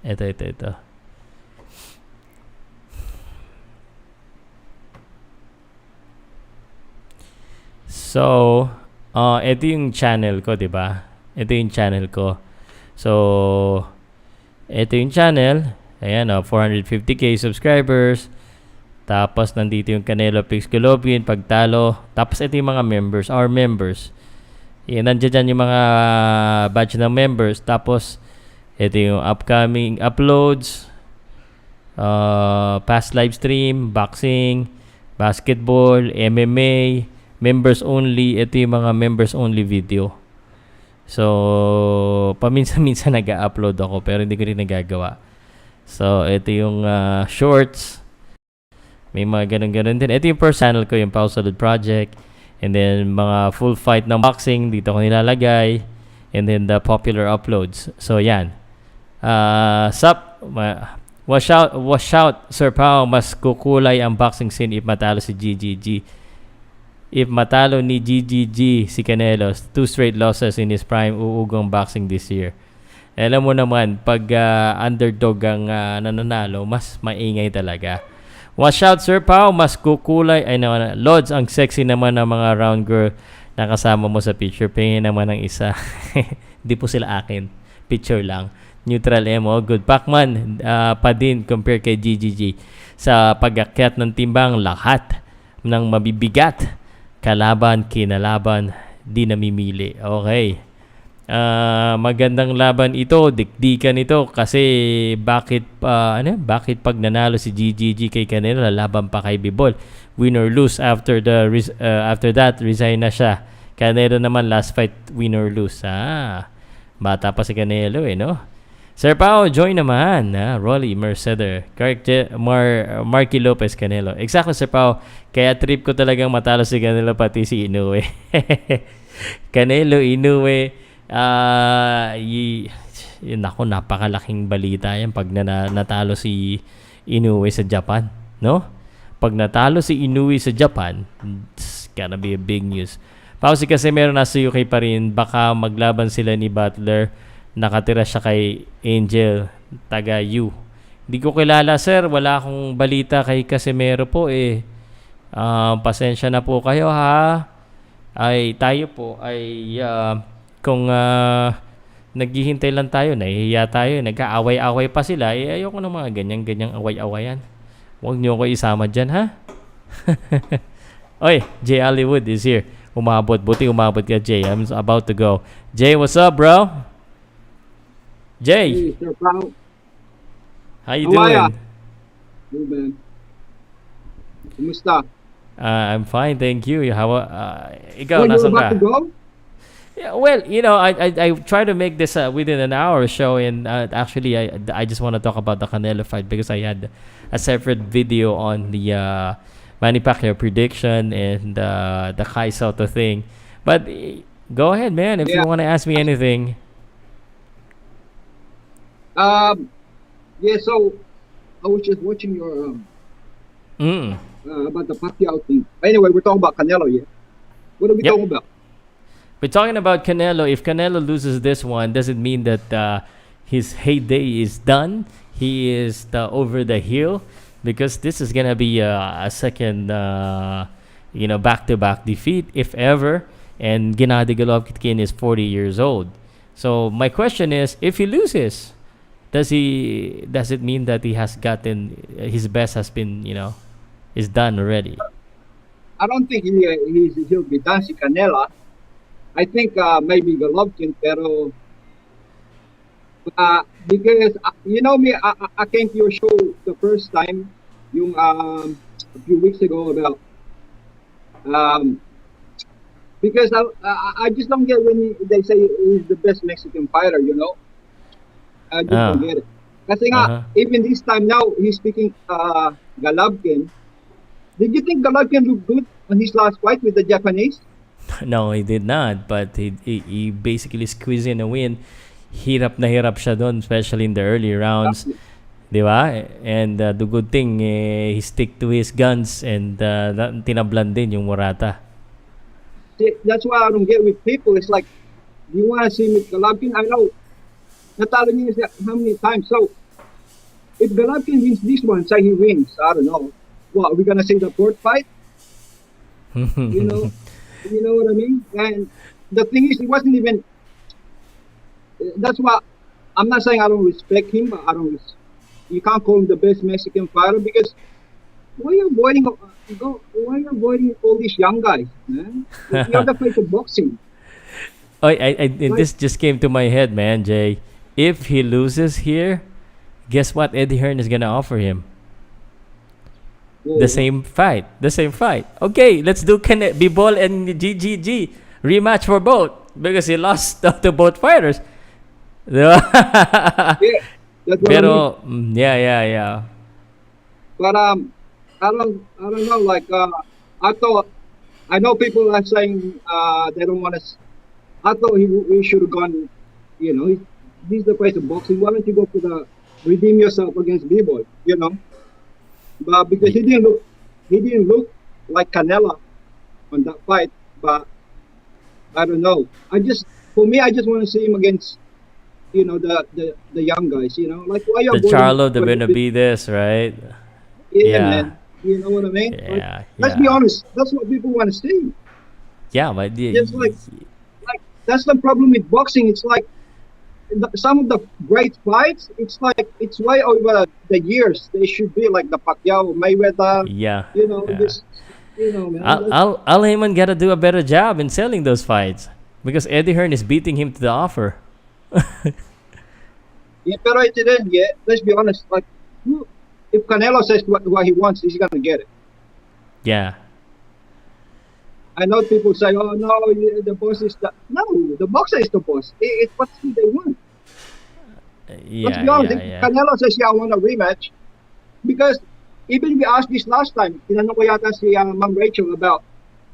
Ito. So, ito yung channel ko, 'di ba? Ito yung channel ko. So, ito yung channel. Ayan, 450k subscribers. Tapos, nandito yung Canelo Picks Golovkin, pagtalo. Tapos, ito yung mga members, our members. Yan, nandiyan dyan yung mga batch ng members. Tapos, ito yung upcoming uploads, past live stream, boxing, basketball, MMA, members only. Ito yung mga members only video. So, paminsan-minsan nag-upload ako pero hindi ko rin nagagawa. So, ito yung shorts. May mga ganun-ganun din. Ito yung first channel ko, yung Powcast Project. And then, mga full fight ng boxing, dito ko nilalagay. And then, the popular uploads. So, yan. Wash out, Sir Pao, mas kukulay ang boxing scene if matalo si GGG. If matalo ni GGG si Canelo, 2 straight losses in his prime, uugong boxing this year. Alam mo naman, pag underdog ang nananalo, mas maingay talaga. Watch out, Sir Pao, mas kukulay. Lods, ang sexy naman ng mga round girl na kasama mo sa picture. Pingin naman ng isa. Di po sila akin. Picture lang. Neutral emo. Good. Pacman pa din compare kay GGG. Sa pag-akyat ng timbang, lahat ng mabibigat. Kalaban, kinalaban, di namimili. Okay. Magandang laban ito, dikdikan ito kasi bakit pag nanalo si GGG kay Canelo, laban pa kay Bibol, win or lose after that resign na siya. Canelo naman last fight win or lose. Bata pa si Canelo no. Sir Pao, join naman. Rolly Merceder, Marky Lopez, Canelo. Exactly, Sir Pao. Kaya trip ko talagang matalo si Canelo pati si Inoue. Canelo, Inoue. Nako, napakalaking balita yan pag natalo si Inoue sa Japan, no? Pag natalo si Inoue sa Japan, it's gonna be a big news. Pausi kasi meron nasa UK pa rin, baka maglaban sila ni Butler. Nakatira siya kay Angel, taga U. Hindi ko kilala, sir, wala akong balita kay Casimero po pasensya na po kayo ha. Tayo po kung naghihintay lang tayo, nahihiya tayo, nagkaaway-away pa sila, ayoko ng mga ganyang away-awayan. Huwag niyo ko isama dyan, ha? Oy, Jay Hollywood is here. Buti umabot ka, Jay. I'm about to go. Jay, what's up, bro? Jay. Hey, Sir Pao. How you doing? Hey, man. Kumusta? I'm fine, thank you. Ikaw, You're nasan ka? about to go? Yeah, well, I try to make this within an hour show, and actually, I just want to talk about the Canelo fight because I had a separate video on the Manny Pacquiao prediction and the Kai Soto thing. But go ahead, man, if you want to ask me anything. So I was just watching your about the Pacquiao thing. Anyway, we're talking about Canelo, yeah. What are we talking about? We're talking about Canelo. If Canelo loses this one, does it mean that his heyday is done? He is over the hill? Because this is gonna be a second, back-to-back defeat, if ever. And Gennady Golovkin is 40 years old. So my question is, if he loses, does it mean that he has gotten his best has been is done already? I don't think he'll be done si Canelo. I think maybe Golovkin, pero because you know me, I came to your show the first time, a few weeks ago about because I just don't get when they say he's the best Mexican fighter, I just don't get it. Kasi even this time now, he's speaking Golovkin. Did you think Golovkin looked good on his last fight with the Japanese? No, he did not. But he basically squeezed in a win. hirap siya doon, especially in the early rounds. Di ba? And the good thing, he stick to his guns and tinablan din yung Murata. That's why I don't get with people. It's like, you want to see me Golovkin? I know. Natalo niya how many times? So, if Golovkin wins this one, say he wins, I don't know. What, are we going to say the fourth fight? You know what I mean? And the thing is, it wasn't even. That's why I'm not saying I don't respect him, but you can't call him the best Mexican fighter because why are you avoiding all these young guys, man? You're the face of boxing. This just came to my head, man, Jay. If he loses here, guess what Eddie Hearn is gonna offer him? Yeah. The same fight. Okay, let's do Bibol and GGG rematch for both because he lost to both fighters. Yeah, that's what Pero I mean. yeah. But I don't know. Like I know people are saying they don't want to. I thought he should have gone. You know, he's the face of boxing. Why don't you go for the redeem yourself against B-Boy? You know, but because he didn't look like Canelo on that fight. But I don't know. For me, I just want to see him against. You know, the young guys. You know, like why you the Charlo de Benavides, right? Yeah, man. You know what I mean? Yeah. Let's be honest. That's what people want to see. Yeah, but It's like that's the problem with boxing. It's like some of the great fights. It's like it's way over the years. They should be like the Pacquiao, Mayweather. Yeah. You know, yeah. this. You know, man. Al Heyman gotta do a better job in selling those fights because Eddie Hearn is beating him to the offer. Yeah, pero it didn't yet. Let's be honest. Like, if Canelo says what he wants, he's gonna get it. Yeah. I know people say, "Oh no, the boss is the." No, the boxer is the boss. It's what they want. Let's be honest. If Canelo says, "Yeah, I want a rematch," because even we asked this last time, tinanong ko yata si Ma'am Rachel about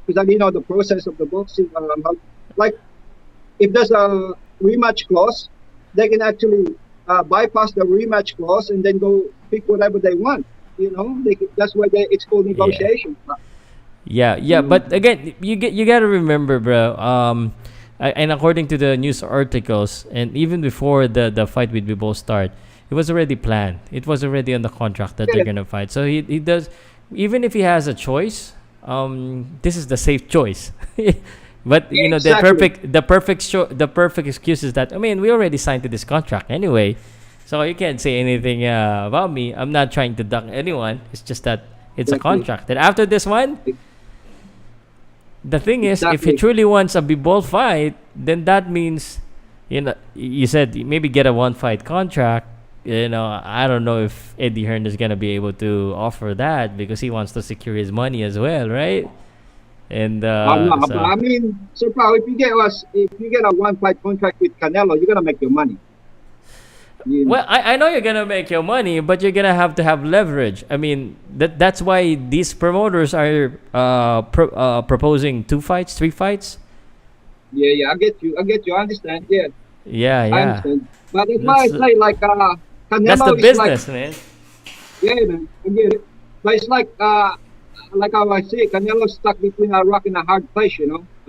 because I didn't know the process of the boxing. Like, if there's a rematch clause, they can actually bypass the rematch clause and then go pick whatever they want. You know, that's why it's called negotiation. Yeah. But again, you gotta remember, bro. And according to the news articles, and even before the fight with Bibol start, it was already planned. It was already on the contract that they're gonna fight. So he does, even if he has a choice, this is the safe choice. But you know, the perfect excuse is that we already signed to this contract anyway, so you can't say anything about me. I'm not trying to duck anyone. It's just that it's a contract. And after this one, the thing is, if he truly wants a Bibol fight, then that means, you said maybe get a 1-fight contract. I don't know if Eddie Hearn is gonna be able to offer that because he wants to secure his money as well, right? And I mean, so far, if you get a 1-fight contract with Canelo, you're gonna make your money. Well, I know you're gonna make your money, but you're gonna have to have leverage. I mean, that's why these promoters are proposing 2 fights, 3 fights. Yeah, I get you. I understand. Yeah. Yeah. I understand. But that's why I say like Canelo. That's the business, like, man. Yeah, man, I get it. But it's like how I say, Canelo's stuck between a rock and a hard place, at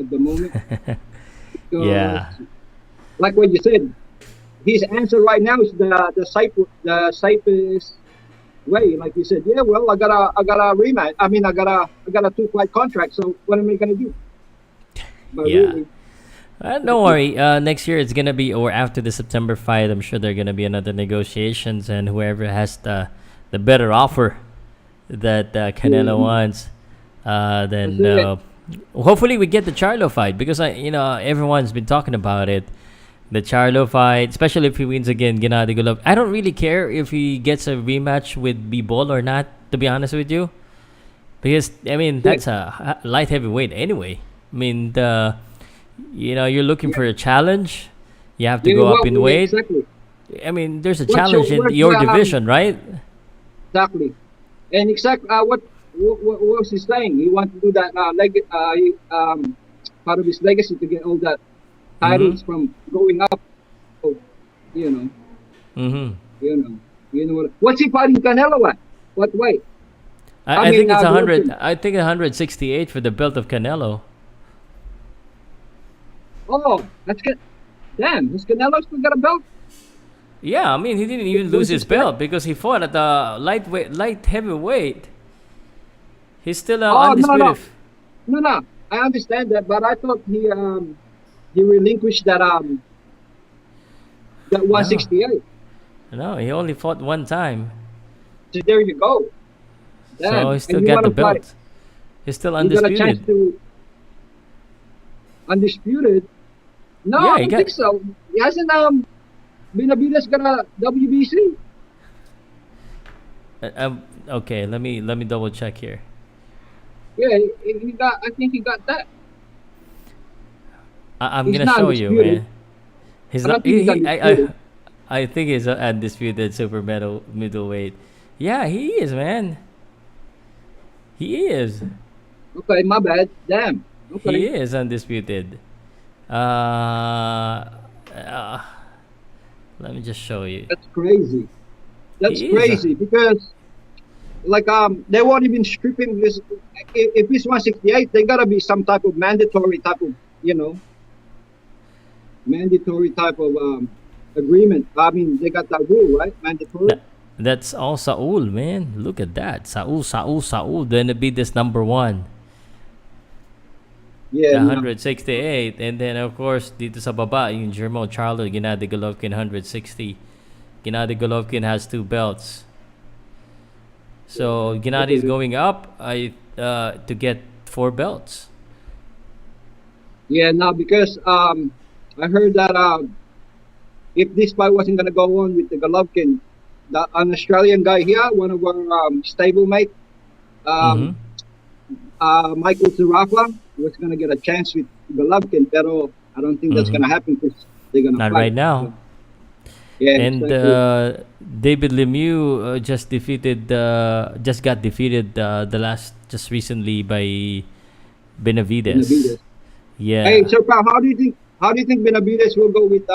the moment. Yeah. Like what you said, his answer right now is the safest way. Like you said, yeah, well, I got a rematch. I mean, I got a 2-fight contract. So what am I gonna do? But yeah. Really, Don't worry. Next year it's gonna be, or after the September fight, I'm sure there are gonna be another negotiations, and whoever has the better offer that Canelo wants, then hopefully we get the Charlo fight because everyone's been talking about it. The Charlo fight, especially if he wins again, Gennady Golovkin. I don't really care if he gets a rematch with Bibol or not, to be honest with you, because that's a light heavyweight anyway. You're looking for a challenge. You have to go up in weight. Exactly. There's a challenge in your division, right? Exactly. And exactly what was he saying? He wants to do that part of his legacy to get all that titles from going up. So You know, Mm-hmm. you know what? What's he fighting Canelo at? What weight? I think it's 100. Golovkin. I think 168 for the belt of Canelo. Oh, that's good. Damn, has Canelo still got a belt? Yeah, I mean he didn't even lose his belt because he fought at the light heavyweight. He's still Oh, no, undisputed. no, no, no. I understand that, but I thought he relinquished that No, 168. no, he only fought one time, So there you go. so Damn, he and still you got want the to fight? belt. He's still You got a chance undisputed. to undisputed? No, Yeah, I he don't got. think so. He hasn't Benavidez got a WBC. Okay, let me double check here. Yeah, he got. I think he got that. I'm He's gonna not show you, undisputed. man. He's I not. don't think he's undisputed. I think he's an undisputed super middleweight. Yeah, he is, man. He is. Okay, my bad. Damn. He Okay, is undisputed. Uh, uh, Let me just show you. that's crazy. That's He is. crazy because like they won't even strip him because if he's 168, they gotta be some type of mandatory type of you know mandatory type of agreement. I mean, they got that rule, right? Mandatory. That, that's all Saul, man. Look at that. Saul. Then it be this number one. Yeah, The no. 168. And then, of course, dito sa baba, yung Jermall Charlo, Gennady Golovkin, 160. Gennady Golovkin has two belts. So, Gennady is going up to get four belts. Yeah, no, because I heard that if this fight wasn't gonna go on with the Golovkin, an Australian guy here, one of our stablemate, Mm-hmm. um, Michael Zarafa, was gonna get a chance with Golovkin, pero I don't think that's Mm-hmm. gonna happen because they're gonna Not fight. right now. Yeah, And exactly. David Lemieux just got defeated just recently by Benavides. Benavidez. Hey, Yeah. so Pao, how do you think Benavidez will go with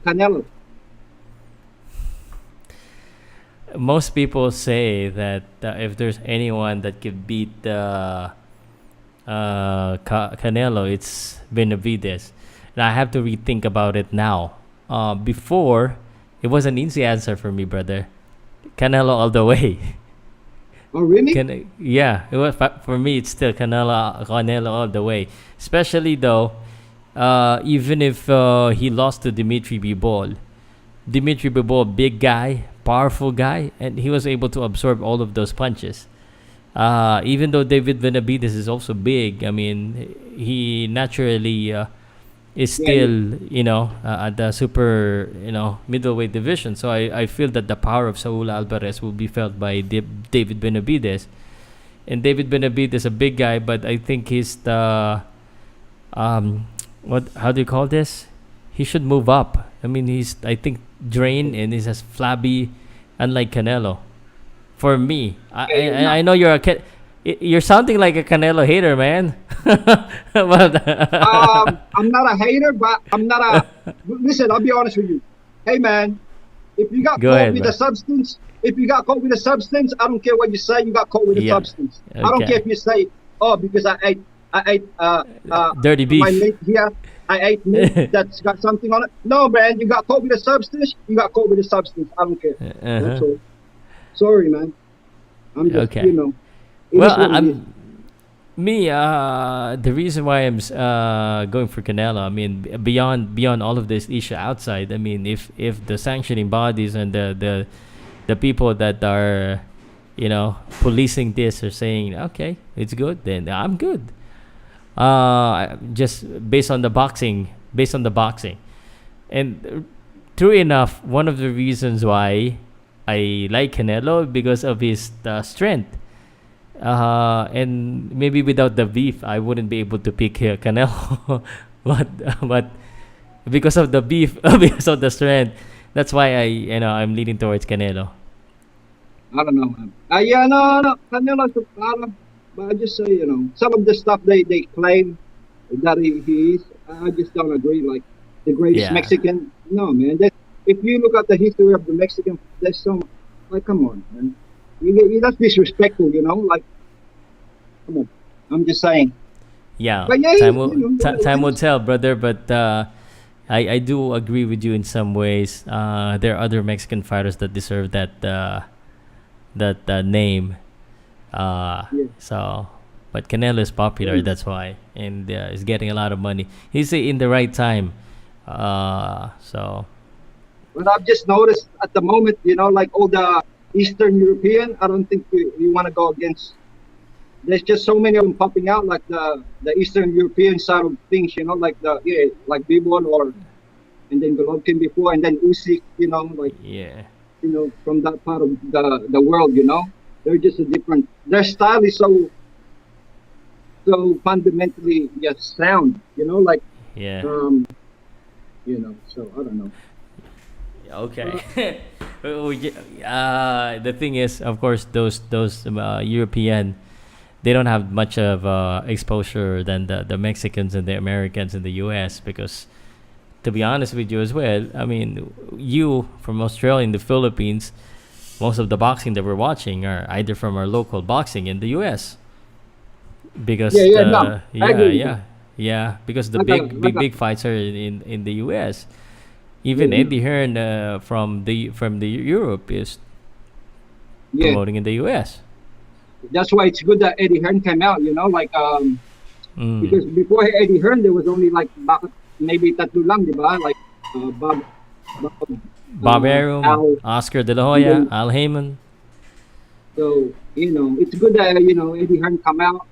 Canelo? Most people say that if there's anyone that could beat Canelo, it's Benavides. And I have to rethink about it now. Before, it was an easy answer for me, brother. Canelo all the way. Oh, really? Yeah, it was for me. It's still Canelo all the way. Especially though, even if he lost to Dimitri Bivol. Dimitri Bivol, big guy, powerful guy, and he was able to absorb all of those punches. Even though David Benavides is also big, I mean, he naturally is Yeah, yeah. still, at the super, middleweight division. So I feel that the power of Saul Alvarez will be felt by David Benavides. And David Benavides is a big guy, but I think he's the, how do you call this? He should move up. I mean, I think, drained and he's as flabby, unlike Canelo. For me, Yeah, no. I know you're sounding like a Canelo hater, man. But I'm not a hater, but I'm not a. Listen, I'll be honest with you. Hey, man, if you got go caught ahead, with man. a substance, I don't care what you say. You got caught with a Yeah. substance. I don't care Okay. if you say, "Oh, because I ate Dirty my beef. meat here. I ate meat that's got something on it." No, man, you got caught with a substance. You got caught with a substance. I don't care. That's Uh-huh. all. Sorry, man. I'm just, Okay. it is Well, what it is. I'm me. The reason why I'm going for Canelo, I mean, beyond all of this issue outside, I mean, if the sanctioning bodies and the people that are, policing this are saying, okay, it's good, then I'm good. Just based on the boxing, and true enough, one of the reasons why I like Canelo because of his strength. And maybe without the beef, I wouldn't be able to pick Canelo. but because of the beef, because of the strength, that's why I'm leaning towards Canelo. I don't know, man. Yeah, no. Canelo's but I just say, some of the stuff they claim that he is, I just don't agree. Like the greatest Yeah. Mexican. No, man. If you look at the history of the Mexican, there's some like, come on, man. That's disrespectful, you know. Like, come on. I'm just saying. Yeah, But yeah, time will you know, time will tell, brother. But I do agree with you in some ways. There are other Mexican fighters that deserve that name. yeah. So, but Canelo is popular. That's why, and is getting a lot of money. He's in the right time. So But I've just noticed at the moment, you know, like all the Eastern European, I don't think you want to go against. There's just so many of them popping out, like the Eastern European side of things, you know, like like Bibon or and then Golovkin before, and then Usyk, you know, like yeah, from that part of the world, you know, they're just a different. Their style is so fundamentally just sound, you know, like yeah. So I don't know. Okay. The thing is, of course, those European, they don't have much of exposure than the Mexicans and the Americans in the U.S. because, to be honest with you as well, I mean, you from Australia and the Philippines, most of the boxing that we're watching are either from our local boxing in the U.S. because No, I agree with that. because the Like a- like a- big fights are in the U.S. Even Yeah. Eddie Hearn from the Europe is Yeah, promoting in the U.S. that's why it's good that Eddie Hearn came out, you know, like because before Eddie Hearn there was only like maybe tatlo lang, di ba? Like Bob Bob Arum, Al, Oscar De La and Hoya, then Al Heyman. so it's good that Eddie Hearn come out,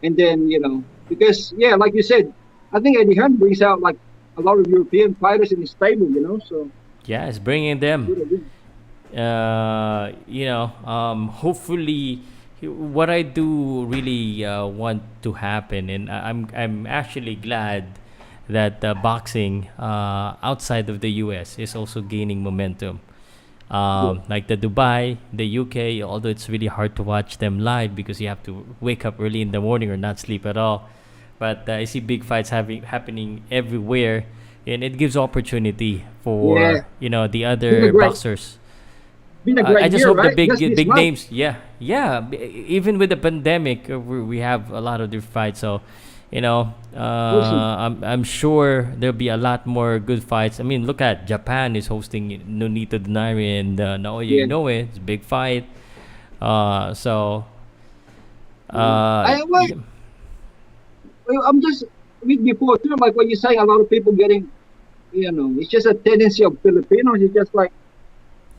and then because like you said, I think Eddie Hearn brings out like a lot of European fighters in his stable, so Yeah, it's bringing them. good idea. Hopefully, what I do really want to happen, and I'm actually glad that boxing outside of the U.S. is also gaining momentum. Yeah. Like the Dubai, the UK, although it's really hard to watch them live because you have to wake up early in the morning or not sleep at all. But I see big fights happening everywhere, and it gives opportunity Yeah, for the been a other great boxers. been a I great just year, hope the right? Just this big month. names, even with the pandemic, we have a lot of different fights. So, Awesome. I'm sure there'll be a lot more good fights. I mean, look at Japan is hosting Nonito Donaire and Naoya Yeah. Inoue. It's a big fight. So, I yeah, I'm just with before too, like what you're saying. A lot of people getting, it's just a tendency of Filipinos. It's just like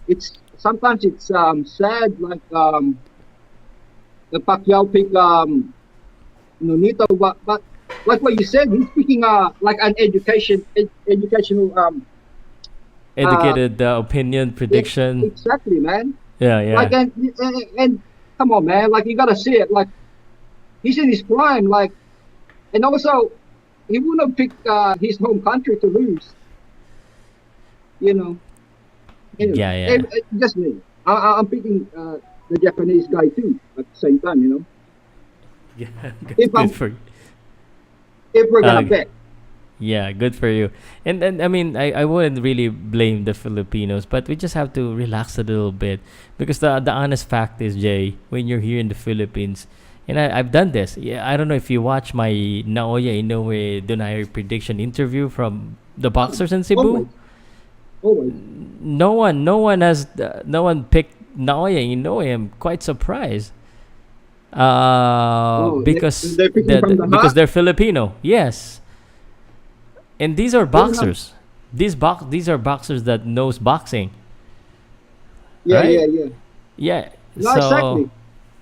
it's sometimes it's sad, like the Pacquiao pick Nonito, but like what you said, he's picking like an educational uh educated opinion prediction. exactly, man. Yeah, Like yeah, and come on, man, like you gotta see it. Like he's in his prime, like, and also he wouldn't have picked his home country to lose, you know. Anyway, yeah, yeah. just me. I'm picking the Japanese guy too at the same time, Yeah, If good I'm for you. if we're gonna Uh, bet. Yeah, good for you. And I mean, I wouldn't really blame the Filipinos, but we just have to relax a little bit because the honest fact is, Jay, when you're here in the Philippines, and I've done this. Yeah, I don't know if you watch my Naoya Inoue Donaire prediction interview from the boxers in Always, Cebu. always. No one picked Naoya Inoue. I'm quite surprised. Oh, Because they're picking from the because heart. they're Filipino. Yes. And these are Fair enough. boxers. These are boxers that knows boxing, Yeah, right? yeah, yeah. Yeah. No, So exactly.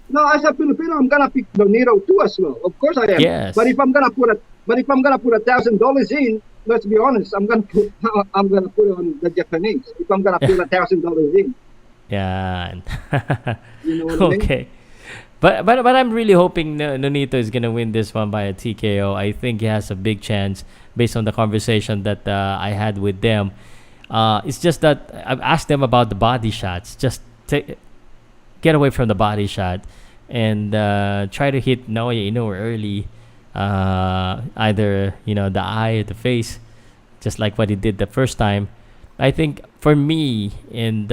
No, as a Filipino, I'm gonna pick Donito too as well. Of course I am. yes. But if I'm gonna put $1,000 in, let's be honest, I'm gonna put it on the Japanese. If I'm gonna put $1,000 in, Yeah. you know what I mean? Okay. But I'm really hoping Nonito is gonna win this one by a TKO. I think he has a big chance based on the conversation that I had with them. It's just that I've asked them about the body shots. Just get away from the body shot and try to hit Naoya Inoue early. either the eye or the face, just like what he did the first time. I think for me, and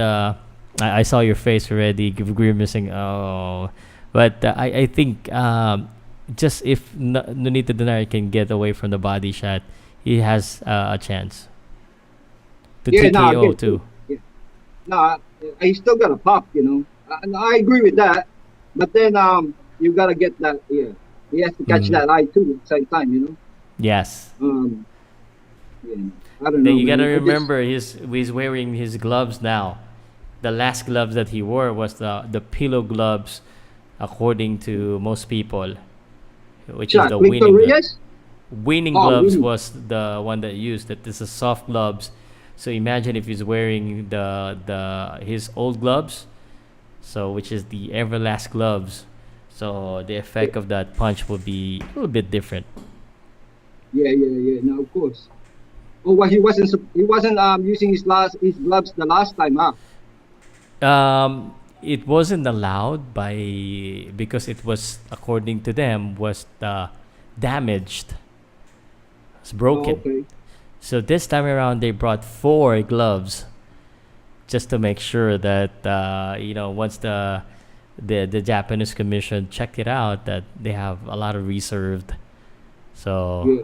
I saw your face already grimacing. Oh, but I think just if Nonito Donaire can get away from the body shot, he has a chance to TKO too. Yeah. No, he still got a pop, I agree with that. But then you gotta get that. Yeah, he has to catch that eye too at the same time. Yes. Yeah, I don't know. Then you gotta man. remember he's wearing his gloves now. The last gloves that he wore was the pillow gloves, according to most people, which is the winning gloves. Winning gloves was the one that used. That this is soft gloves. So imagine if he's wearing his old gloves, so which is the Everlast gloves. So the effect of that punch would be a little bit different. Yeah. No, of course. Oh, well, he wasn't using his gloves the last time, huh? It wasn't allowed because it was, according to them, was damaged. It's broken. Oh, okay. So this time around, they brought 4 gloves, just to make sure that once the Japanese commission checked it out, that they have a lot of reserved. So. Yeah.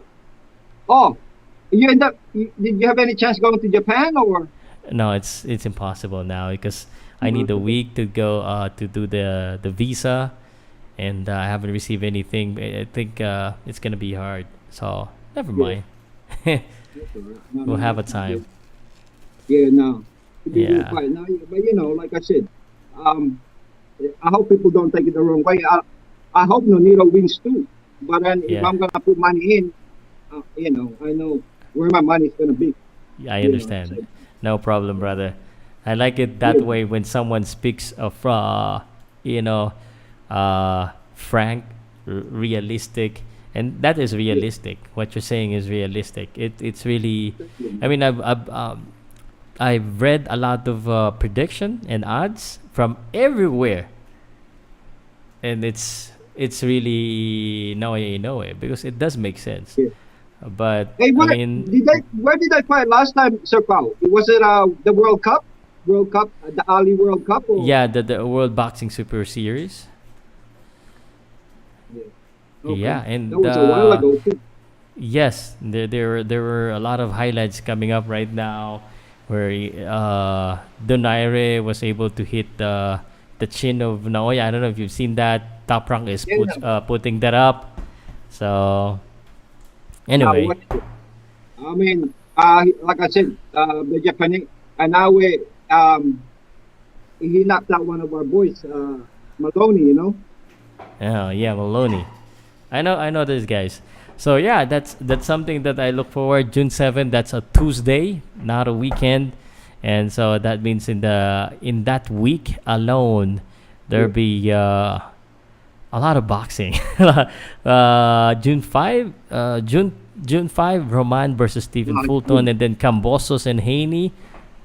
Oh, did you have any chance going to Japan or? No, it's impossible now because I need a week to go to do the visa, and I haven't received anything. I think it's gonna be hard. So never mind. We'll have a time. Yeah, no. Yeah. No, but like I said, I hope people don't take it the wrong way. I hope Nonito wins too. But then if I'm gonna put money in, I know where my money's gonna be. Yeah, I understand. So. No problem, brother. I like it that way when someone speaks of frank, realistic, and that is realistic. What you're saying is realistic. It's really. I mean, I've read a lot of prediction and odds from everywhere, and it's really no way because it does make sense. Yeah. But hey, where did I fight last time, Sir Pao? Was it the World Cup, the Ali World Cup? Or? Yeah, the World Boxing Super Series. Yeah. Okay. Yeah, and that was a while ago too. Yes, there were a lot of highlights coming up right now, where Donaire was able to hit the chin of Naoya. I don't know if you've seen that. Top Rank is putting that up. So. Anyway, I mean, like I said, the Japanese, and now he knocked out one of our boys, Maloney. Oh yeah, Maloney. I know these guys. So yeah, that's something that I look forward. June 7th. That's a Tuesday, not a weekend, and so that means in that week alone, there'll be a lot of boxing. June 5, Roman versus Stephen Fulton, and then Cambosos and Haney.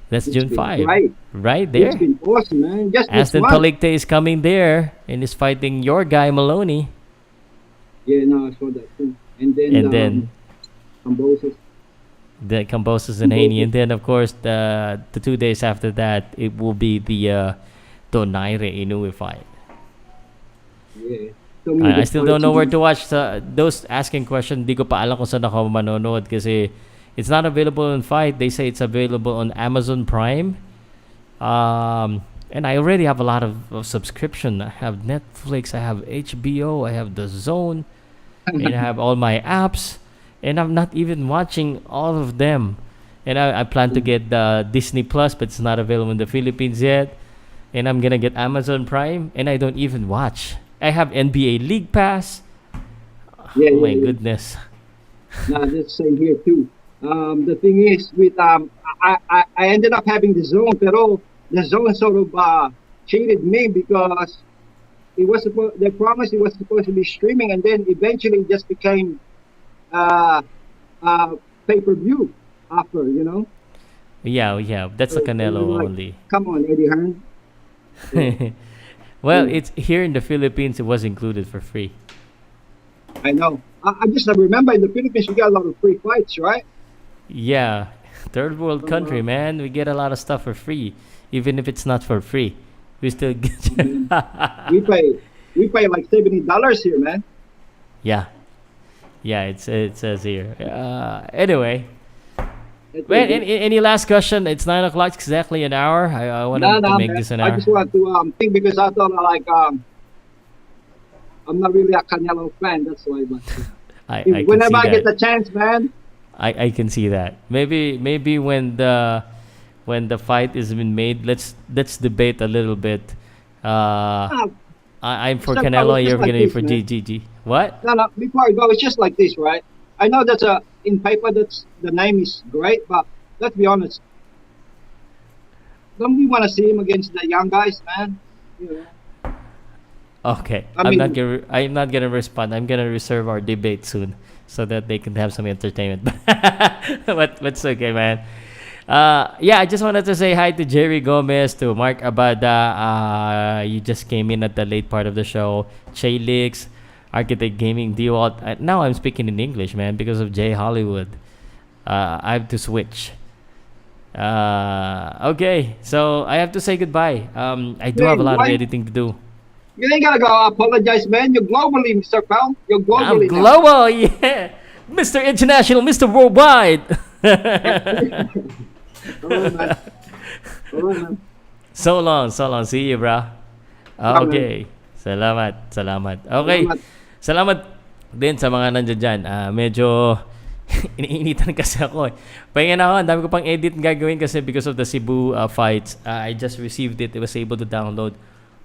That's June 5. Right there. It's been awesome, man. Aston Palikte is coming there and is fighting your guy Maloney. Yeah, no, I saw that too. And then Cambosos. The Cambosos and Haney, and then of course the 2 days after that it will be the Donaire Inoue fight. Yeah. I still don't know where to watch. Those asking questions, di ko pa alam kung saan ako manonood kasi it's not available on Fight. They say it's available on Amazon Prime. And I already have a lot of subscription. I have Netflix, I have HBO, I have The Zone, and I have all my apps. And I'm not even watching all of them. And I plan to get Disney Plus, but it's not available in the Philippines yet. And I'm gonna get Amazon Prime, and I don't even watch. I have NBA League Pass. Oh my goodness. Nah, that's same here too. The thing is with I ended up having the Zone, pero the Zone sort of cheated me because they promised it was supposed to be streaming, and then eventually it just became pay-per-view offer, Yeah, that's a Canelo only. Come on, Eddie Hearn. Well, it's here in the Philippines. It was included for free. I know. I just remember in the Philippines we got a lot of free fights, right? Yeah, third world country, man. We get a lot of stuff for free, even if it's not for free. We still get. We pay like $70 here, man. Yeah, yeah. It says here. Anyway, It's well, okay. any last question? It's 9 o'clock, exactly an hour. I wanted to No, make man. this an I hour. just want to think because I thought like I'm not really a Canelo fan. That's why. But I if, can whenever see I get that. the chance, man. I can see that. Maybe when the fight has been made, let's debate a little bit. Ah, I'm for Mr. Paul, Canelo. it's You're just like gonna be this, for man. GGG. What? No, before I go, it's just like this, right? I know that's in paper that's the name is great, but let's be honest. Don't we want to see him against the young guys, man? You know, Okay, I mean, I'm not gonna respond. I'm gonna reserve our debate soon, so that they can have some entertainment. But it's okay, man. Yeah, I just wanted to say hi to Jerry Gomez, to Mark Abada. You just came in at the late part of the show. Che Lix, Architect Gaming, Dewalt. Now I'm speaking in English, man, because of Jay Hollywood. I have to switch. Okay, so I have to say goodbye. I do have a man, lot of why editing to do. you ain't gotta go apologize, man. You're globally, Mr. Powell. You're I'm globally now. global, yeah. Mr. International, Mr. Worldwide. Oh, man. Oh, man. So long. See you, bro. Salamat. Okay. Salamat. Okay. Salamat. Salamat din sa mga nandiyan dyan. Medyo iniinitan kasi ako eh. Pahinga na ako. Ang dami ko pang edit gagawin kasi because of the Cebu fights. I just received it. I was able to download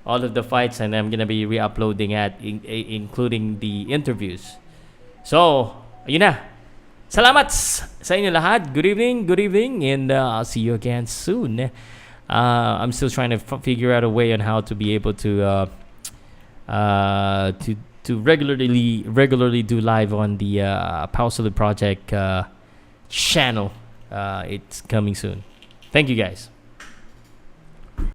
all of the fights and I'm gonna be re-uploading including the interviews. So, ayun na. Salamat sa inyo lahat. Good evening, and I'll see you again soon. I'm still trying to figure out a way on how to be able to regularly do live on the Powcast Project channel. It's coming soon. Thank you, guys.